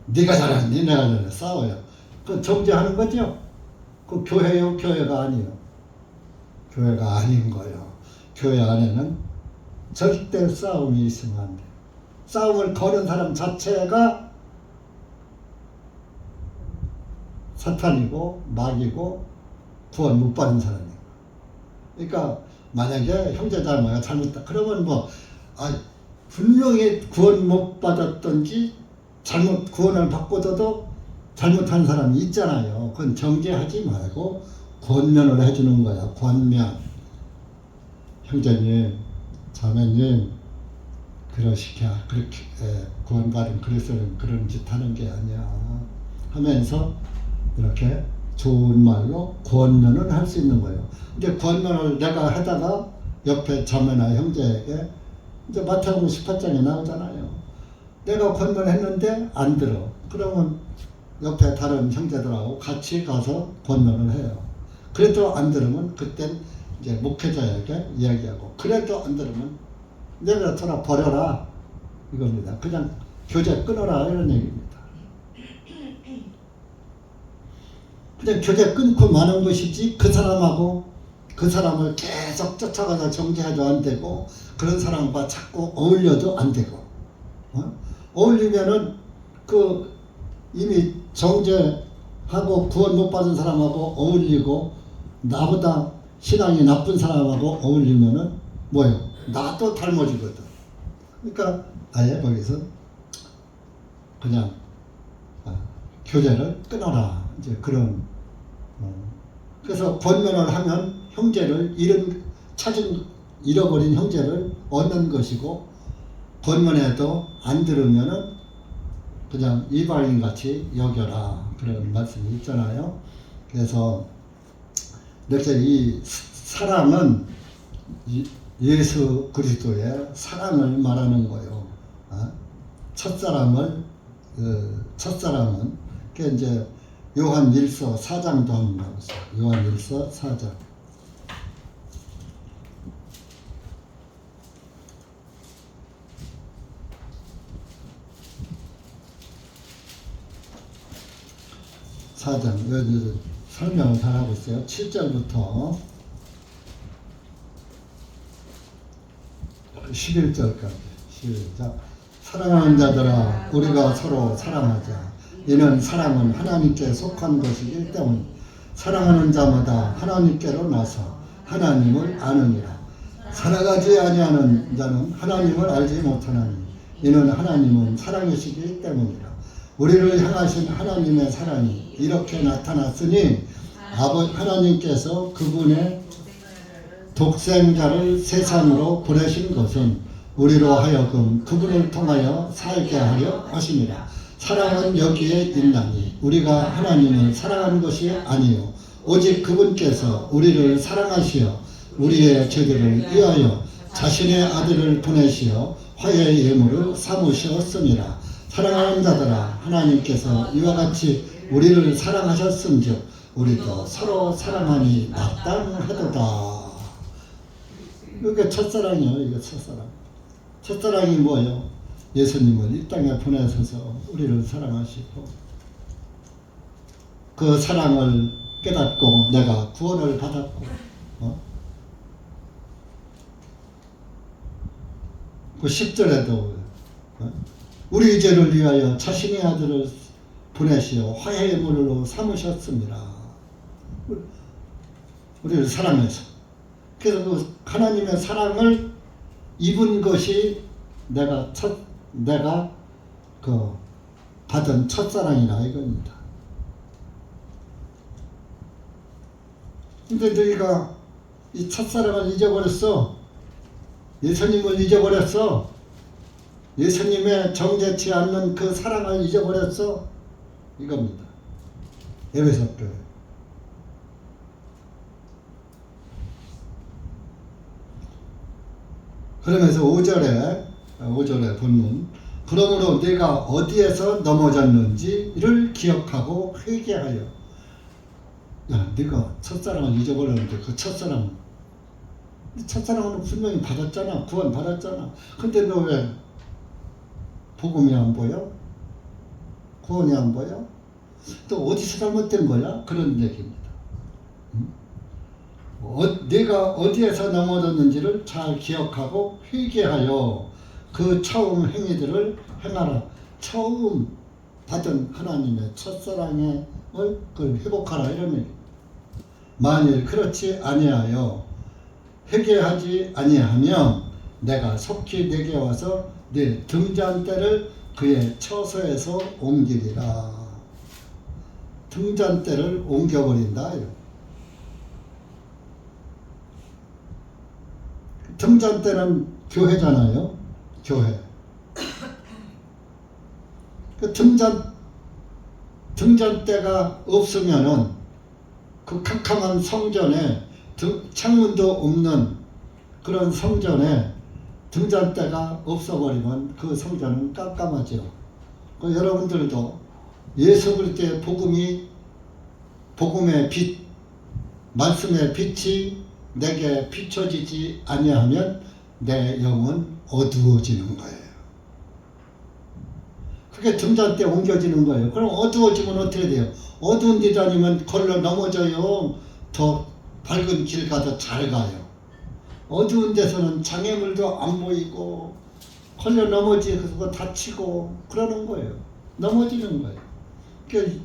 네가 잘했니? 내가 잘했니? 싸워요. 그 정죄하는 거죠? 그 교회요? 교회가 아니에요. 교회가 아닌 거예요. 교회 안에는 절대 싸움이 있으면 안 돼요. 싸움을 거는 사람 자체가 사탄이고 마귀고 구원 못 받은 사람이에요. 그러니까 만약에 형제자매가 잘못했다. 그러면 분명히 구원 못 받았던지 구원을 받고도 잘못한 사람이 있잖아요. 그건 정죄하지 말고 권면을 해주는 거야. 권면. 형제님, 자매님, 그렇게 구원받은 그리스도는 그런 짓 하는 게 아니야 하면서 이렇게 좋은 말로 권면을 할 수 있는 거예요. 근데 권면을 내가 하다가 옆에 자매나 형제에게 이제 마태복음 18장에 나오잖아요. 내가 권면했는데 안 들어. 그러면 옆에 다른 형제들하고 같이 가서 권면을 해요. 그래도 안 들으면 그땐 이제 목회자에게 이야기하고, 그래도 안 들으면 내가 돌아 버려라 이겁니다. 그냥 교제 끊어라 이런 얘기입니다. 그냥 교제 끊고 마는 것이지 그 사람을 계속 쫓아가서 정죄해도 안 되고, 그런 사람과 자꾸 어울려도 안 되고, 어울리면은 그 이미 정죄하고 구원 못 받은 사람하고 어울리고, 나보다 신앙이 나쁜 사람하고 어울리면은 뭐예요? 나도 닮아지거든. 그러니까 아예 거기서 그냥 교제를 끊어라. 이제 그런. 그래서 권면을 하면 형제를 잃어버린 형제를 얻는 것이고, 권면해도 안 들으면은 그냥 이방인 같이 여겨라. 그런 말씀이 있잖아요. 그래서 이렇게 이 사랑은 예수 그리스도의 사랑을 말하는 거예요. 첫사랑은 그 이제 요한 1서 4장도 한번 봐보세요. 요한 1서 4장. 여기 설명을 잘 하고 있어요. 7절부터 11절까지. 시작. 사랑하는 자들아, 우리가 서로 사랑하자. 이는 사랑은 하나님께 속한 것이기 때문에 사랑하는 자마다 하나님께로 나서 하나님을 아느니라. 사랑하지 아니하는 자는 하나님을 알지 못하나니 이는 하나님은 사랑이시기 때문이라. 우리를 향하신 하나님의 사랑이 이렇게 나타났으니 하나님께서 그분의 독생자를 세상으로 보내신 것은 우리로 하여금 그분을 통하여 살게 하려 하심이라. 사랑은 여기에 있나니 우리가 하나님을 사랑하는 것이 아니요 오직 그분께서 우리를 사랑하시어 우리의 죄들을 위하여 자신의 아들을 보내시어 화해의 예물을 삼으셨습니다. 사랑하는 자들아, 하나님께서 이와 같이 우리를 사랑하셨은즉 우리도 서로 사랑하니 마땅하도다. 이게 첫사랑이에요. 이게 첫사랑. 첫사랑이 뭐예요? 예수님을 이 땅에 보내셔서 우리를 사랑하시고, 그 사랑을 깨닫고 내가 구원을 받았고, 그 10절에도 우리 죄를 위하여 자신의 아들을 보내시어 화해의 물로 삼으셨습니다. 우리를 사랑해서. 그래서 그 하나님의 사랑을 입은 것이 내가 그 받은 첫사랑이라 이겁니다. 근데 너희가 이 첫사랑을 잊어버렸어. 예수님을 잊어버렸어. 예수님의 정죄치 않는 그 사랑을 잊어버렸어. 이겁니다. 에베소서에. 그러면서 5절에 본문, 그러므로 내가 어디에서 넘어졌는지를 기억하고 회개하여. 야, 네가 첫사랑을 잊어버렸는데 그 첫사랑은 분명히 받았잖아. 구원 받았잖아. 근데 너 왜 복음이 안 보여? 구원이 안 보여? 또 어디서 잘못된 거야? 그런 얘기입니다. 내가 어디에서 넘어졌는지를 잘 기억하고 회개하여 그 처음 행위들을 행하라. 처음 받은 하나님의 첫사랑을 그걸 회복하라 이런 얘기입니다. 만일 그렇지 아니하여 회개하지 아니하면 내가 속히 내게 와서 네 등잔대를 그의 처소에서 옮기리라. 등잔대를 옮겨버린다. 등잔대는 교회잖아요. 교회. 그 등잔대가 없으면은 그 캄캄한 성전에 창문도 없는 그런 성전에 등잔대가 없어버리면 그 성전은 깜깜하죠. 그 여러분들도 예수 그리스도의 복음의 빛, 말씀의 빛이 내게 비춰지지 아니하면 내 영은 어두워지는 거예요. 그게 등잔대 옮겨지는 거예요. 그럼 어두워지면 어떻게 돼요? 어두운 데 다니면 걸러 넘어져요. 더 밝은 길 가서 잘 가요. 어두운 데서는 장애물도 안 보이고 걸려 넘어지고 다치고 그러는 거예요. 넘어지는 거예요. 그러니까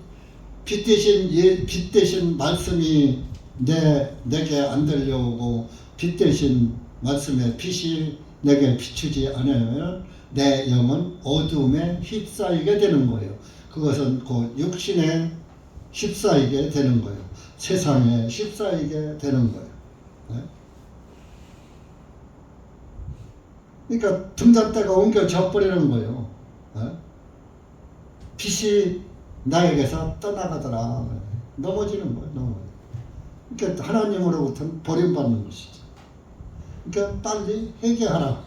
빛 대신 말씀이 내게 안 들려오고 빛 대신 말씀의 빛이 내게 비추지 않으면 내 영은 어두움에 휩싸이게 되는 거예요. 그것은 그 육신에 휩싸이게 되는 거예요. 세상에 휩싸이게 되는 거예요. 네? 그러니까 등잔대가 옮겨져 버리는 거예요. 네? 빛이 나에게서 떠나가더라. 넘어지는 거예요. 넘어져요. 그러니까 하나님으로부터는 버림받는 것이죠. 그러니까 빨리 회개하라.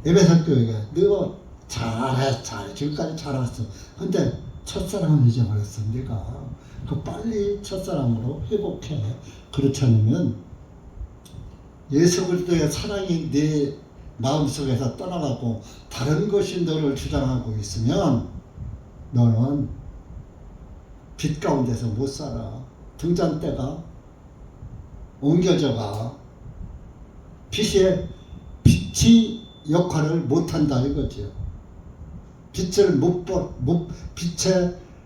에베소 교회가 너 잘해 지금까지 잘했어. 근데 첫사랑을 잊어버렸어. 네가 그 빨리 첫사랑으로 회복해. 그렇지 않으면 예수 그리스도의 사랑이 네 마음속에서 떠나가고 다른 것이 너를 주장하고 있으면 너는 빛 가운데서 못 살아. 등잔대가 옮겨져가. 빛이 역할을 못한다 이거죠. 빛을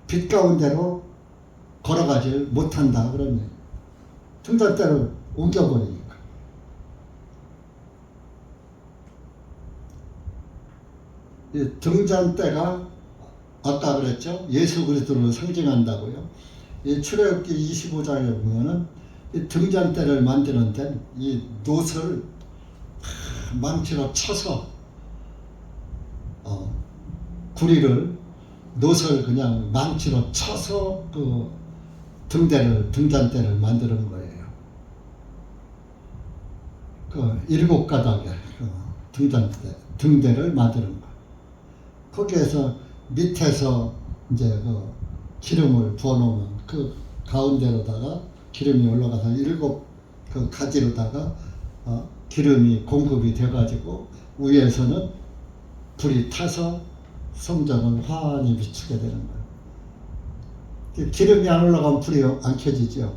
빛 가운데로 걸어가질 못한다 그러네. 등잔대를 옮겨버리니까. 이 등잔대가 아까 그랬죠. 예수 그리스도를 상징한다고요. 이 출애굽기 25장에 보면은 이 등잔대를 만드는 데는 이 놋을 망치로 쳐서 구리를 놋을 그냥 망치로 쳐서 그 등잔대를 만드는 거예요. 그 7가닥의 그 등대를 만드는 거예요. 거기에서 밑에서 이제 그 기름을 부어놓으면 그 가운데로다가 기름이 올라가서 7 그 가지로다가 기름이 공급이 돼가지고 위에서는 불이 타서 성전을 환히 비추게 되는 거예요. 기름이 안 올라가면 불이 안 켜지죠.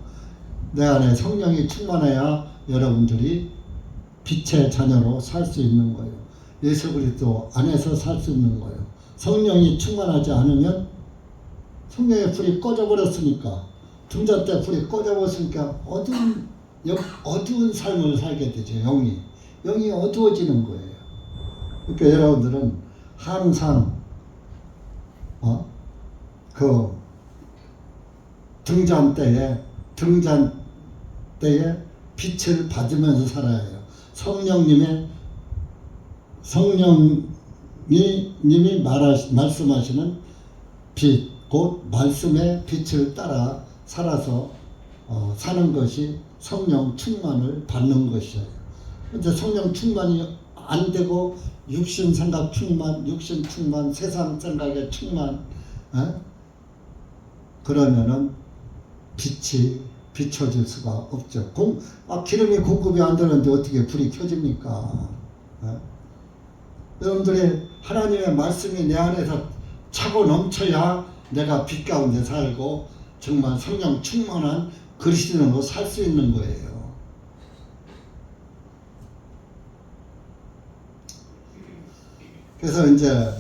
내 안에 성령이 충만해야 여러분들이 빛의 자녀로 살 수 있는 거예요. 예수 그리스도 안에서 살 수 있는 거예요. 성령이 충만하지 않으면 성령의 불이 꺼져버렸으니까 등잔대 불이 꺼져버렸으니까 어두운 삶을 살게 되죠. 영이 어두워지는 거예요. 그러니까 여러분들은 항상 그 등잔대에 빛을 받으면서 살아야 해요. 성령님이 말씀하시는 빛, 곧 말씀의 빛을 따라 살아서 사는 것이 성령 충만을 받는 것이에요. 근데 성령 충만이 안 되고 육신 생각 충만, 세상 생각의 충만, 그러면은 빛이 비춰질 수가 없죠. 기름이 공급이 안 되는데 어떻게 불이 켜집니까? 여러분들이 하나님의 말씀이 내 안에서 차고 넘쳐야 내가 빛 가운데 살고 정말 성령 충만한 그리스도인으로 살 수 있는 거예요. 그래서 이제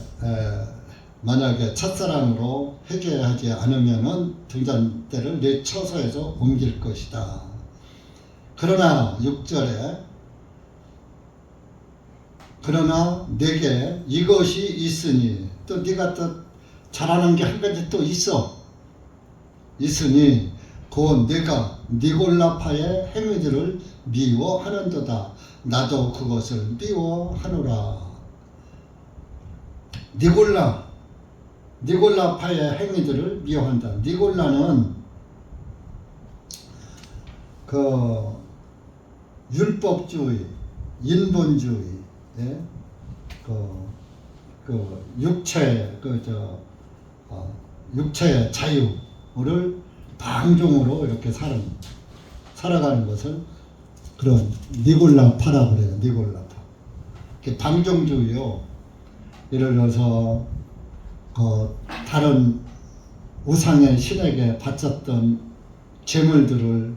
만약에 첫사랑으로 회개하지 않으면은 등잔대를 내 처소에서 옮길 것이다. 그러나 6절에 그러나 내게 이것이 있으니 또 네가 또 잘하는 게 한 가지 또 있어. 있으니 곧 내가 니골라파의 행위들을 미워하는도다. 나도 그것을 미워하노라. 니골라파의 행위들을 미워한다. 니골라는 그 율법주의, 인본주의, 예? 육체의 자유를 방종으로 이렇게 살아가는 것을 그런 니골라파라고 그래요. 니골라파. 방종주의요. 예를 들어서 다른 우상의 신에게 바쳤던 재물들을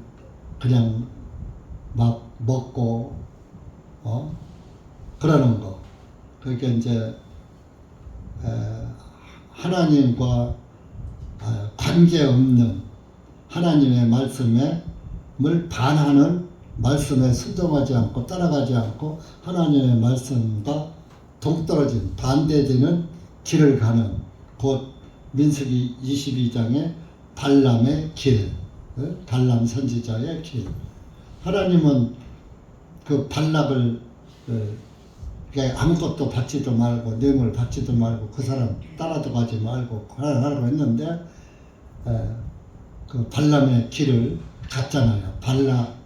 그냥 막 먹고 그러는 거. 그러니까 이제 하나님과 관계없는 하나님의 말씀을 반하는, 말씀에 순종하지 않고 따라가지 않고 하나님의 말씀과 동떨어진 반대되는 길을 가는, 곧 민수기 22장의 발람의 길, 발람 선지자의 길. 하나님은 그 발락을 아무것도 받지도 말고 뇌물 받지도 말고 그 사람 따라도 가지 말고 하라고 했는데 그 발람의 길을 갔잖아요.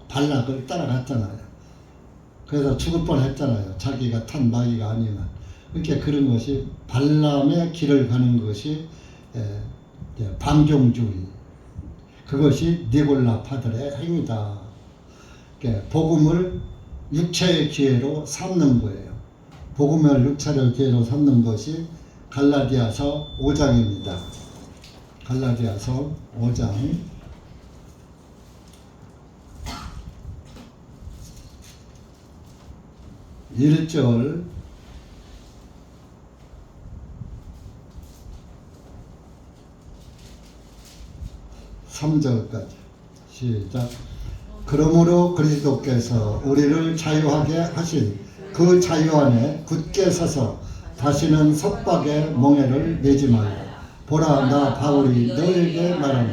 발락을 따라갔잖아요. 그래서 죽을 뻔했잖아요. 자기가 탄 마귀가 아니면. 그러니까 그런 것이 발람의 길을 가는 것이 방종주의. 그것이 니골라파들의 행위다. 그러니까 복음을 육체의 기회로 삼는 거예요. 복음을 육체의 기회로 삼는 것이 갈라디아서 5장입니다. 갈라디아서 5장 1절 3절까지 시작. 그러므로 그리스도께서 우리를 자유하게 하신 그 자유 안에 굳게 서서 다시는 속박의 멍에를 매지 말라. 보라, 나 바울이 너에게 말하니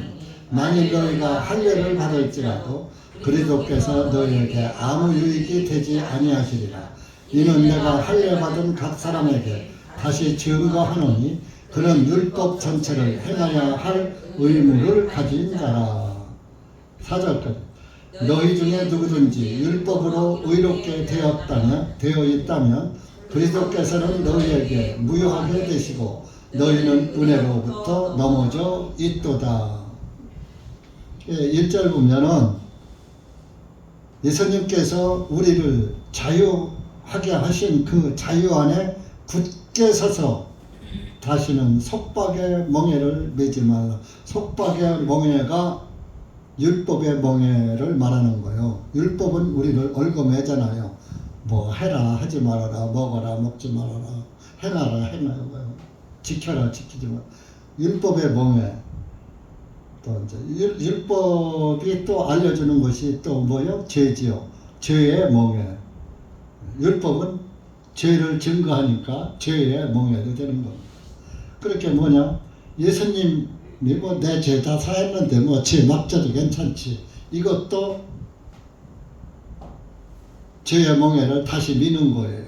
만일 너희가 할례를 받을지라도 그리스도께서 너희에게 아무 유익이 되지 아니하시리라. 이는 내가 할례 받은 각 사람에게 다시 증거하노니 그는 율법 전체를 행하여야 할 의무를 가진 자라. 4절까지. 너희 중에 누구든지 율법으로 의롭게 되어 있다면 그리스도께서는 너희에게 무효하게 되시고 너희는 은혜로부터 넘어져 있도다. 1절 보면은 예수님께서 우리를 자유하게 하신 그 자유 안에 굳게 서서 다시는 속박의 멍에를 매지 말라. 속박의 멍에가 율법의 멍에를 말하는 거예요. 율법은 우리를 얽어매잖아요. 뭐 해라 하지 말아라, 먹어라 먹지 말아라, 행하라 행하라, 지켜라 지키지 마. 율법의 멍에. 또 이제 율법이 또 알려주는 것이 또 뭐요? 죄지요. 죄의 멍에. 율법은 죄를 증거하니까 죄의 멍에도 되는 겁니다. 그렇게 뭐냐? 예수님이 뭐 내 죄 다 사했는데 뭐 죄 막져도 괜찮지. 이것도 죄의 멍에를 다시 미는 거예요.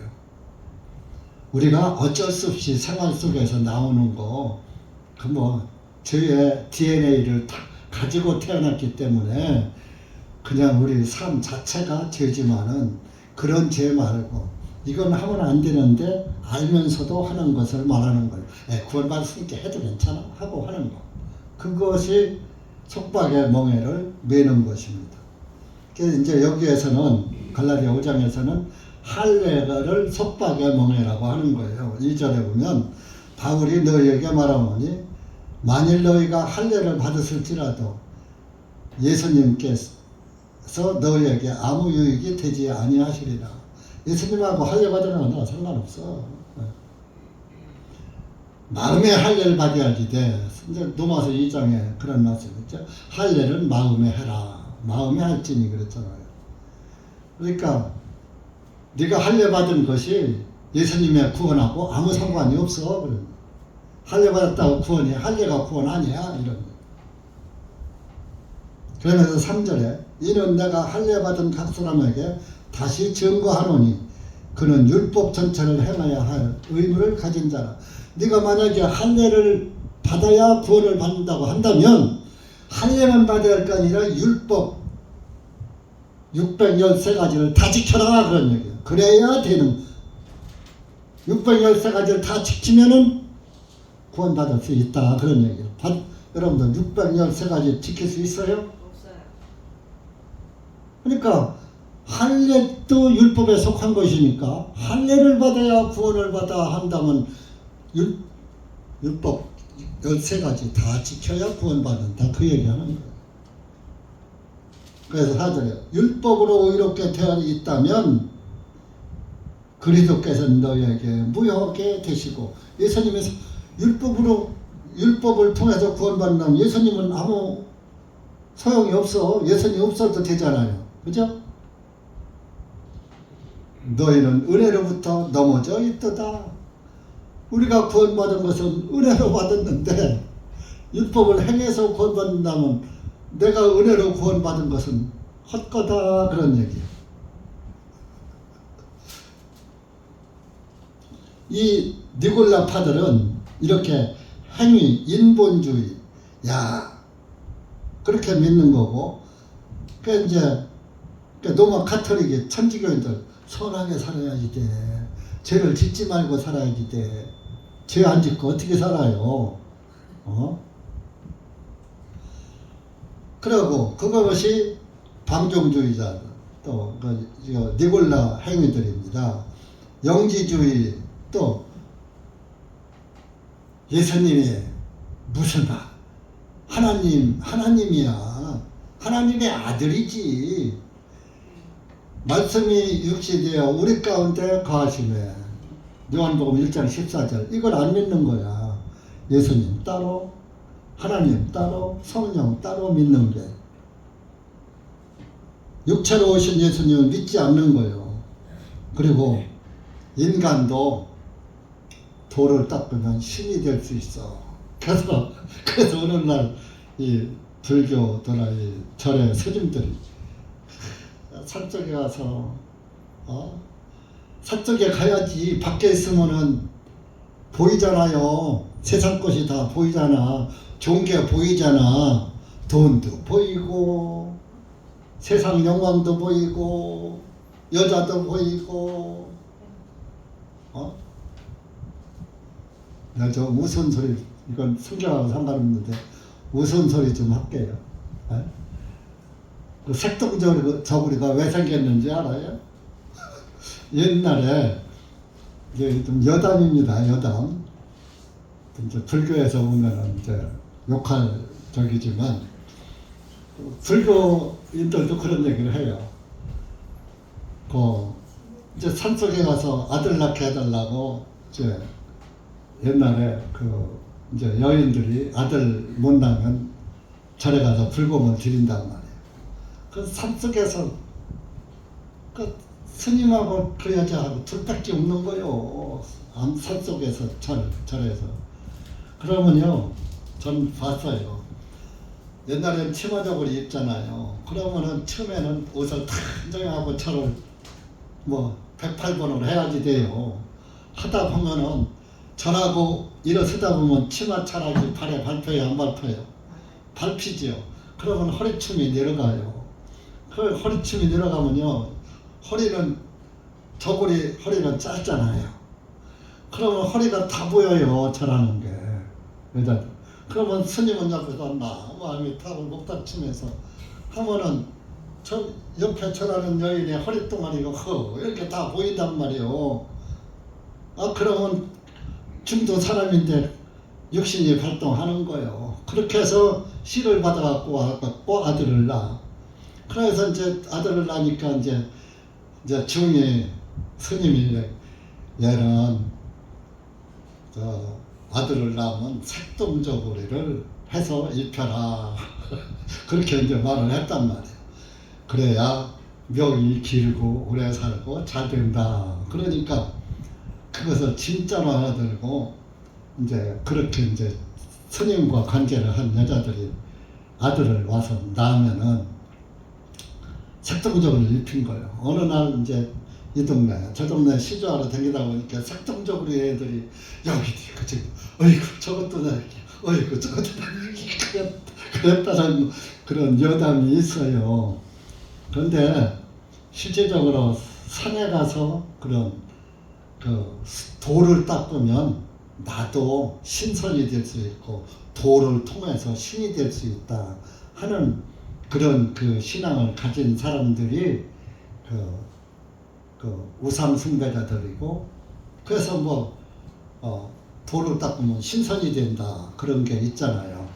우리가 어쩔 수 없이 생활 속에서 나오는 거, 그 뭐 죄의 DNA를 다 가지고 태어났기 때문에 그냥 우리 삶 자체가 죄지만은 그런 죄 말고 이건 하면 안 되는데 알면서도 하는 것을 말하는 거예요. 구원받았으니까 해도 괜찮아 하고 하는 거. 그것이 속박의 멍에를 매는 것입니다. 그래서 이제 여기에서는 갈라디아 5장에서는 할례를 속박의 멍에라고 하는 거예요. 2절에 보면 바울이 너희에게 말하노니 만일 너희가 할례를 받았을지라도 예수님께서 너희에게 아무 유익이 되지 아니하시리라. 예수님하고 할례 받으면 나 상관없어. 마음의 할례를 받아야지 돼. 이제 로마서 2장에 그런 말씀 있죠. 할례는 마음에 해라. 마음에 할지니 그랬잖아요. 그러니까 네가 할례 받은 것이 예수님의 구원하고 아무 상관이 없어. 할례 받았다고 구원이 할례가 구원 아니야. 이런. 그러면서 3절에 이는 내가 할례 받은 각 사람에게 다시 증거하노니 그는 율법 전체를 행해야 할 의무를 가진 자라. 네가 만약에 할례를 받아야 구원을 받는다고 한다면 할례만 받아야 할 게 아니라 율법 613가지를 다 지켜라 그런 얘기예요. 그래야 되는 613가지를 다 지키면은 구원받을 수 있다 그런 얘기예요. 여러분들 613가지 지킬 수 있어요? 없어요. 그러니까 할례도 율법에 속한 것이니까 할례를 받아야 구원을 받아 한다면 율법 13가지 다 지켜야 구원받는다 그 얘기하는 거예요. 그래서 4절에 율법으로 의롭게 되어 있다면 그리스도께서는 너희에게 무효하게 되시고 예수님의 율법을 통해서 구원받는 예수님은 아무 소용이 없어. 예수님 없어도 되잖아요. 그죠? 너희는 은혜로부터 넘어져 있도다. 우리가 구원받은 것은 은혜로 받았는데 율법을 행해서 구원받는다면 내가 은혜로 구원받은 것은 헛거다 그런 얘기예요. 이 니골라파들은 이렇게 행위, 인본주의, 그렇게 믿는 거고, 그 이제 로마 카톨릭의 천주교인들 선하게 살아야지 돼. 죄를 짓지 말고 살아야지 돼. 죄 안 짓고 어떻게 살아요? 그러고 그것이 방종주의자 또 니골라 행위들입니다. 영지주의 또 예수님이 무슨 하나님이야. 하나님의 아들이지. 말씀이 육신되어 우리 가운데 거하시네. 요한복음 1장 14절. 이걸 안 믿는 거야. 예수님 따로 하나님 따로 성령 따로 믿는 게. 육체로 오신 예수님을 믿지 않는 거예요. 그리고 인간도 돌을 닦으면 신이 될 수 있어. 그래서 오늘날 이 불교도나 이 절의 스님들이 산쪽에 가서 산쪽에 가야지. 밖에 있으면은 보이잖아요. 세상 것이 다 보이잖아. 좋은 게 보이잖아. 돈도 보이고 세상 영광도 보이고 여자도 보이고. 나 저 우스운 소리, 이건 성경하고 상관없는데 우스운 소리 좀 할게요. 그 색동저고리가 왜 생겼는지 알아요? 옛날에 이게 좀 여담입니다. 여담. 이제 불교에서 보면은 이제 욕할 적이지만 불교인들도 그런 얘기를 해요. 이제 산속에 가서 아들 낳게 해달라고 이제 옛날에 이제 여인들이 아들 못 낳으면 절에 가서 불금을 드린단 말이에요. 그 산속에서 스님하고 그 여자하고 둘밖에 없는 거요. 산속에서 절에서. 그러면요, 전 봤어요. 옛날엔 치마저고리 입잖아요. 그러면은 처음에는 옷을 단정하고 절을 108번으로 해야지 돼요. 하다 보면은 절하고 일어서다 보면 치마 차라지 발에 밟혀요, 안 밟혀요? 밟히지요. 그러면 허리춤이 내려가요. 그 허리춤이 내려가면요, 허리는 짧잖아요. 그러면 허리가 다 보여요, 절하는 게. 여자들. 그러면 스님은 옆에서 마음이 탑을 못 닥치면서 하면은 저 옆에 절하는 여인의 허리동아리가 이렇게 다 보인단 말이에요. 그러면 중도 사람인데 육신이 발동하는 거예요. 그렇게 해서 시를 받아갖고 와갖고 아들을 낳아. 그래서 이제 아들을 낳으니까 이제 중에 스님이 얘는 아들을 낳으면 색동저고리를 해서 입혀라. 그렇게 이제 말을 했단 말이에요. 그래야 명이 길고 오래 살고 잘 된다. 그러니까 그것을 진짜로 알아들고 이제 그렇게 이제 스님과 관계를 한 여자들이 아들을 와서 낳으면은 색동적을 입힌 거예요. 어느 날 이제 이 동네, 저 동네 시주하러 다니다 보니까 색동적으로 애들이 여기 그치, 어이구 저것도 나게, 어이구 저것도 나게 그랬다는 그런 여담이 있어요. 그런데 실제적으로 산에 가서 그런 그 돌을 닦으면 나도 신선이 될 수 있고 돌을 통해서 신이 될 수 있다 하는 그런 그 신앙을 가진 사람들이 그 우상 숭배자들이고, 그래서 뭐 돌을 닦으면 신선이 된다 그런 게 있잖아요.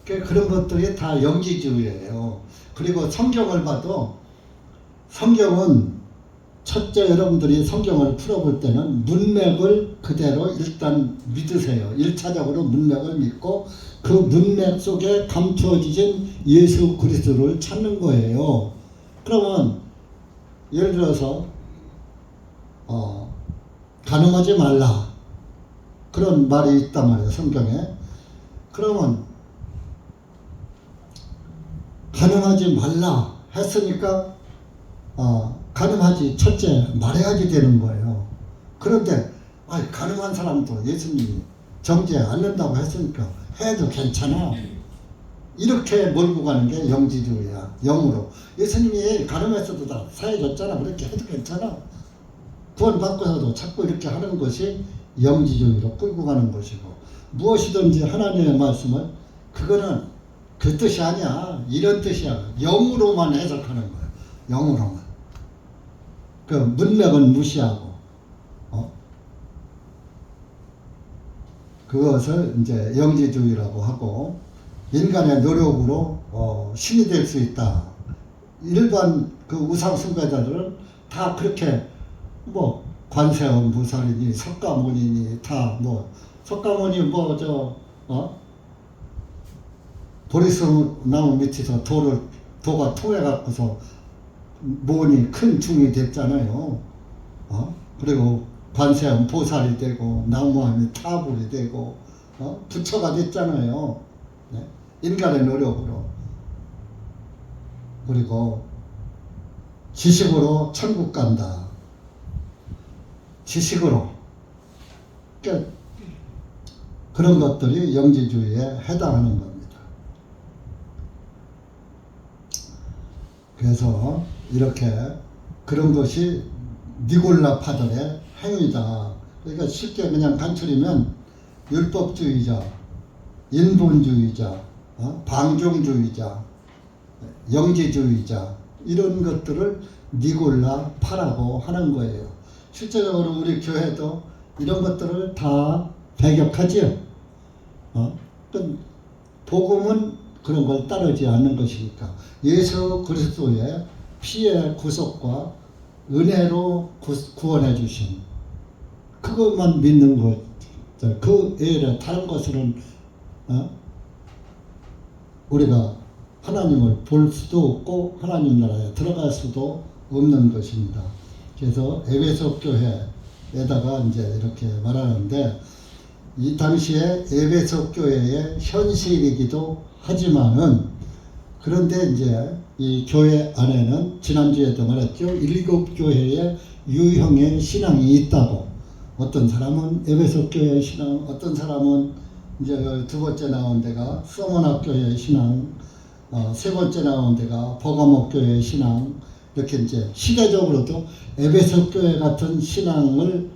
그런 것들이 다 영지주의예요. 그리고 성경을 봐도 성경은 첫째 여러분들이 성경을 풀어볼 때는 문맥을 그대로 일단 믿으세요. 1차적으로 문맥을 믿고 그 문맥 속에 감추어진 예수 그리스도를 찾는 거예요. 그러면 예를 들어서 간음하지 말라 그런 말이 있단 말이에요, 성경에. 그러면 간음하지 말라 했으니까 간음하지 첫째 말해야지 되는 거예요. 그런데 간음한 사람도 예수님이 정죄 않는다고 했으니까 해도 괜찮아 이렇게 몰고 가는 게 영지주의야. 영으로 예수님이 간음했어도 다 사해줬잖아, 그렇게 해도 괜찮아, 구원받고서도 자꾸 이렇게 하는 것이 영지주의로 끌고 가는 것이고, 무엇이든지 하나님의 말씀을 그거는 그 뜻이 아니야 이런 뜻이야 영으로만 해석하는 거야. 영으로만. 그 문맥은 무시하고 그것을 이제 영지주의라고 하고, 인간의 노력으로 신이 될 수 있다. 일반 그 우상 숭배자들은 다 그렇게 뭐 관세음 무살이니 석가모니니 다 뭐 석가모니 뭐 보리수 나무 밑에서 도가 통해 갖고서 모니 큰 중이 됐잖아요. 그리고 관세음 보살이 되고 나무함이 타불이 되고 부처가 됐잖아요. 네? 인간의 노력으로. 그리고 지식으로 천국 간다. 지식으로. 그러니까 그런 것들이 영지주의에 해당하는 겁니다. 그래서 이렇게 그런 것이 니골라파들의 행위다. 그러니까 쉽게 그냥 간추리면 율법주의자, 인본주의자, 방종주의자, 영지주의자 이런 것들을 니골라파라고 하는 거예요. 실제적으로 우리 교회도 이런 것들을 다 배격하지요. 복음은 그런 걸 따르지 않는 것이니까 예수 그리스도의 피의 구속과 은혜로 구원해 주신 그것만 믿는 것, 그 외에 다른 것으로는 우리가 하나님을 볼 수도 없고 하나님 나라에 들어갈 수도 없는 것입니다. 그래서 에베소 교회에다가 이제 이렇게 말하는데, 이 당시에 에베소 교회의 현실이기도 하지만은, 그런데 이제 이 교회 안에는 지난주에도 말했죠. 7교회의 유형의 신앙이 있다고. 어떤 사람은 에베소 교회의 신앙, 어떤 사람은 이제 두 번째 나온 데가 서머나 교회의 신앙, 세 번째 나온 데가 버가모 교회의 신앙, 이렇게 이제 시대적으로도 에베소 교회 같은 신앙을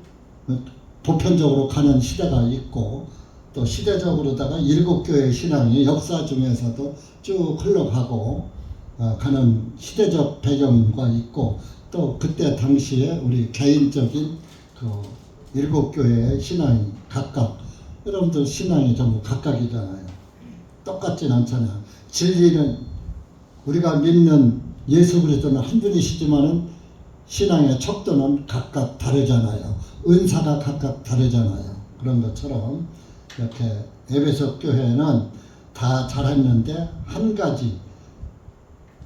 보편적으로 가는 시대가 있고, 또 시대적으로다가 7교회의 신앙이 역사 중에서도 쭉 흘러가고 가는 시대적 배경과 있고, 또 그때 당시에 우리 개인적인 그 7교회의 신앙이 각각, 여러분들 신앙이 전부 각각이잖아요. 똑같진 않잖아요. 진리는 우리가 믿는 예수 그리스도는 한 분이시지만은 신앙의 척도는 각각 다르잖아요. 은사가 각각 다르잖아요. 그런 것처럼 이렇게 에베소 교회는 다 잘했는데 한 가지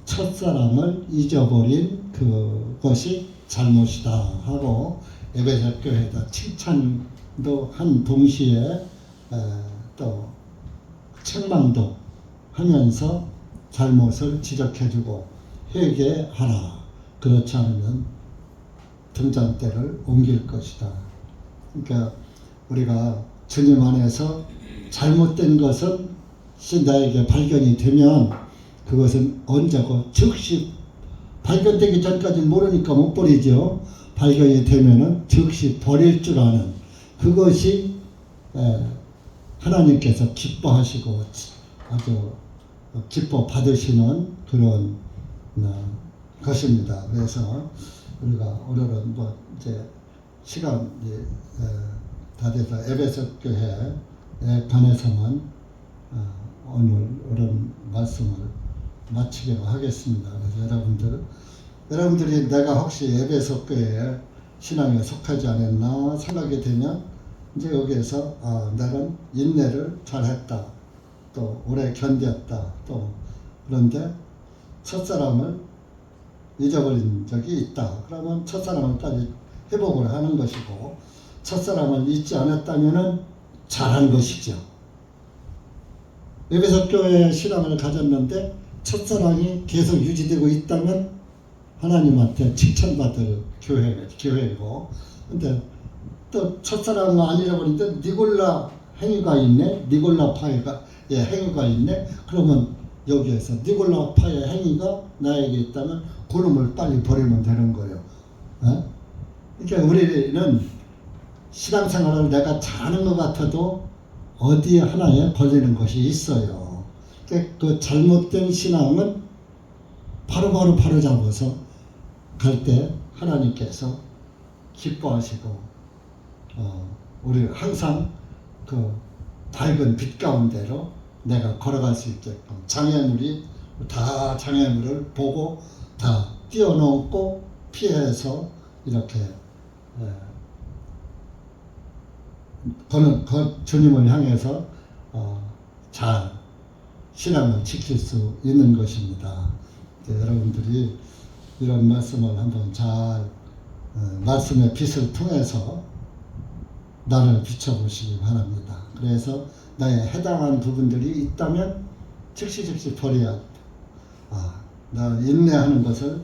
첫사랑을 잊어버린 그것이 잘못이다 하고 에베소 교회에다 칭찬도 한 동시에 또 책망도 하면서 잘못을 지적해주고 회개하라. 그렇지 않으면 등잔대를 옮길 것이다. 그러니까 우리가 주님 안에서 잘못된 것은 나에게 발견이 되면 그것은 언제고 즉시 발견되기 전까지 모르니까 못 버리죠. 발견이 되면은 즉시 버릴 줄 아는 그것이 하나님께서 기뻐하시고 아주 기뻐 받으시는 그런 것입니다. 그래서 우리가 오늘은 뭐 이제 시간이 다 돼서 에베소 교회에 관해서만 오늘 이런 말씀을 마치기로 하겠습니다. 그래서 여러분들이 내가 혹시 에베소 교회 신앙에 속하지 않았나 생각이 되면 이제 여기에서 나는 인내를 잘했다, 또 오래 견뎠다, 또 그런데 첫사랑을 잊어버린 적이 있다. 그러면 첫사랑을 다시 회복을 하는 것이고, 첫사랑을 잊지 않았다면은 잘한 것이죠. 에베소 교회의 신앙을 가졌는데 첫사랑이 계속 유지되고 있다면 하나님한테 칭찬받을 교회고, 근데 또 첫사랑은 안 잃어버린데 니골라 행위가 있네, 니골라파의 행위가 있네. 그러면 여기에서 니골라파의 행위가 나에게 있다면 그놈을 빨리 버리면 되는 거예요. 그러니까 우리는 신앙생활을 내가 잘하는 것 같아도 어디에 하나에 걸리는 것이 있어요. 그 잘못된 신앙은 바로 잡아서 갈 때 하나님께서 기뻐하시고 우리 항상 그 밝은 빛 가운데로 내가 걸어갈 수 있게끔 장애물을 보고 다 뛰어넘고 피해서 이렇게 주님을 향해서 잘 신앙을 지킬 수 있는 것입니다. 여러분들이 이런 말씀을 한번 잘 말씀의 빛을 통해서 나를 비춰보시기 바랍니다. 그래서 나의 해당한 부분들이 있다면 즉시 버려야 나 인내하는 것을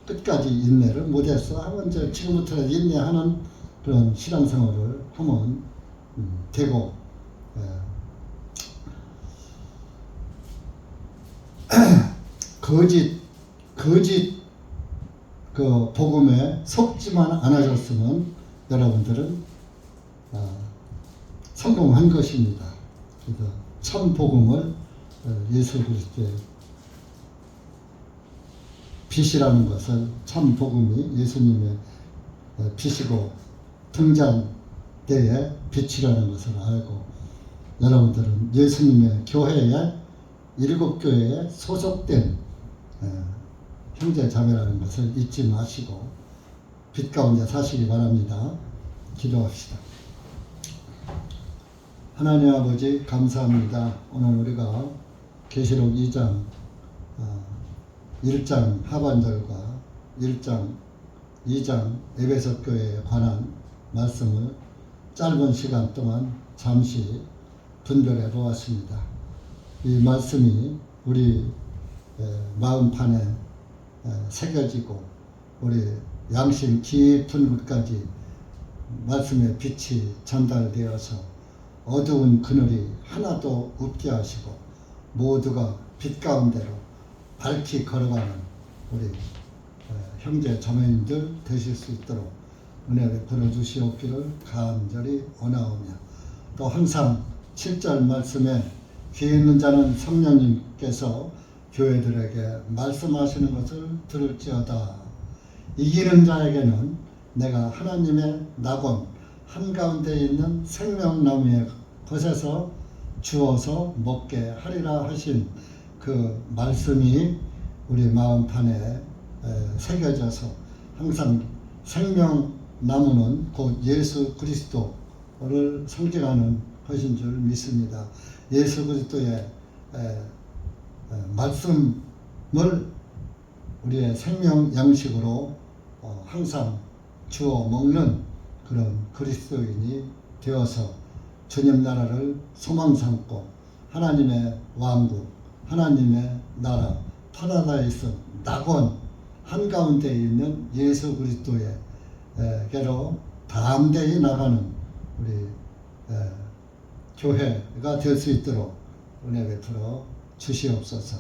끝까지 인내를 못했어 하면 이제 지금부터 인내하는 그런 신앙생활을 하면 되고, 거짓 그 복음에 속지만 않으셨으면 여러분들은 성공한 것입니다. 그래서 참 복음을 예수 그리스도의 빛이라는 것을, 참 복음이 예수님의 빛이고 등잔대의 빛이라는 것을 알고, 여러분들은 예수님의 교회에 7교회에 소속된 형제 자매라는 것을 잊지 마시고 빛 가운데 사시기 바랍니다. 기도합시다. 하나님 아버지 감사합니다. 오늘 우리가 계시록 2장 1장 하반절과 1장 2장 에베소 교회에 관한 말씀을 짧은 시간 동안 잠시 분별해 보았습니다. 이 말씀이 우리 마음판에 새겨지고 우리 양심 깊은 곳까지 말씀의 빛이 전달되어서 어두운 그늘이 하나도 없게 하시고 모두가 빛 가운데로 밝히 걸어가는 우리 형제 자매님들 되실 수 있도록 은혜 베풀어 주시옵기를 간절히 원하오며, 또 항상 7절 말씀에 귀 있는 자는 성령님께서 교회들에게 말씀하시는 것을 들을지어다. 이기는 자에게는 내가 하나님의 낙원 한가운데 있는 생명나무의 것에서 주어서 먹게 하리라 하신 그 말씀이 우리 마음판에 새겨져서 항상 생명나무는 곧 예수 그리스도를 상징하는 것인 줄 믿습니다. 예수 그리스도의 말씀을 우리의 생명 양식으로 항상 주어 먹는 그런 그리스도인이 되어서 주님 나라를 소망 삼고 하나님의 왕국, 하나님의 나라 파라다이스 낙원 한가운데 있는 예수 그리스도의 게로 담대히 나가는 우리 교회가 될 수 있도록 은혜 베풀어 주시옵소서.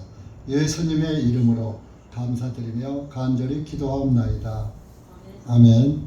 예수님의 이름으로 감사드리며 간절히 기도하옵나이다. 아멘.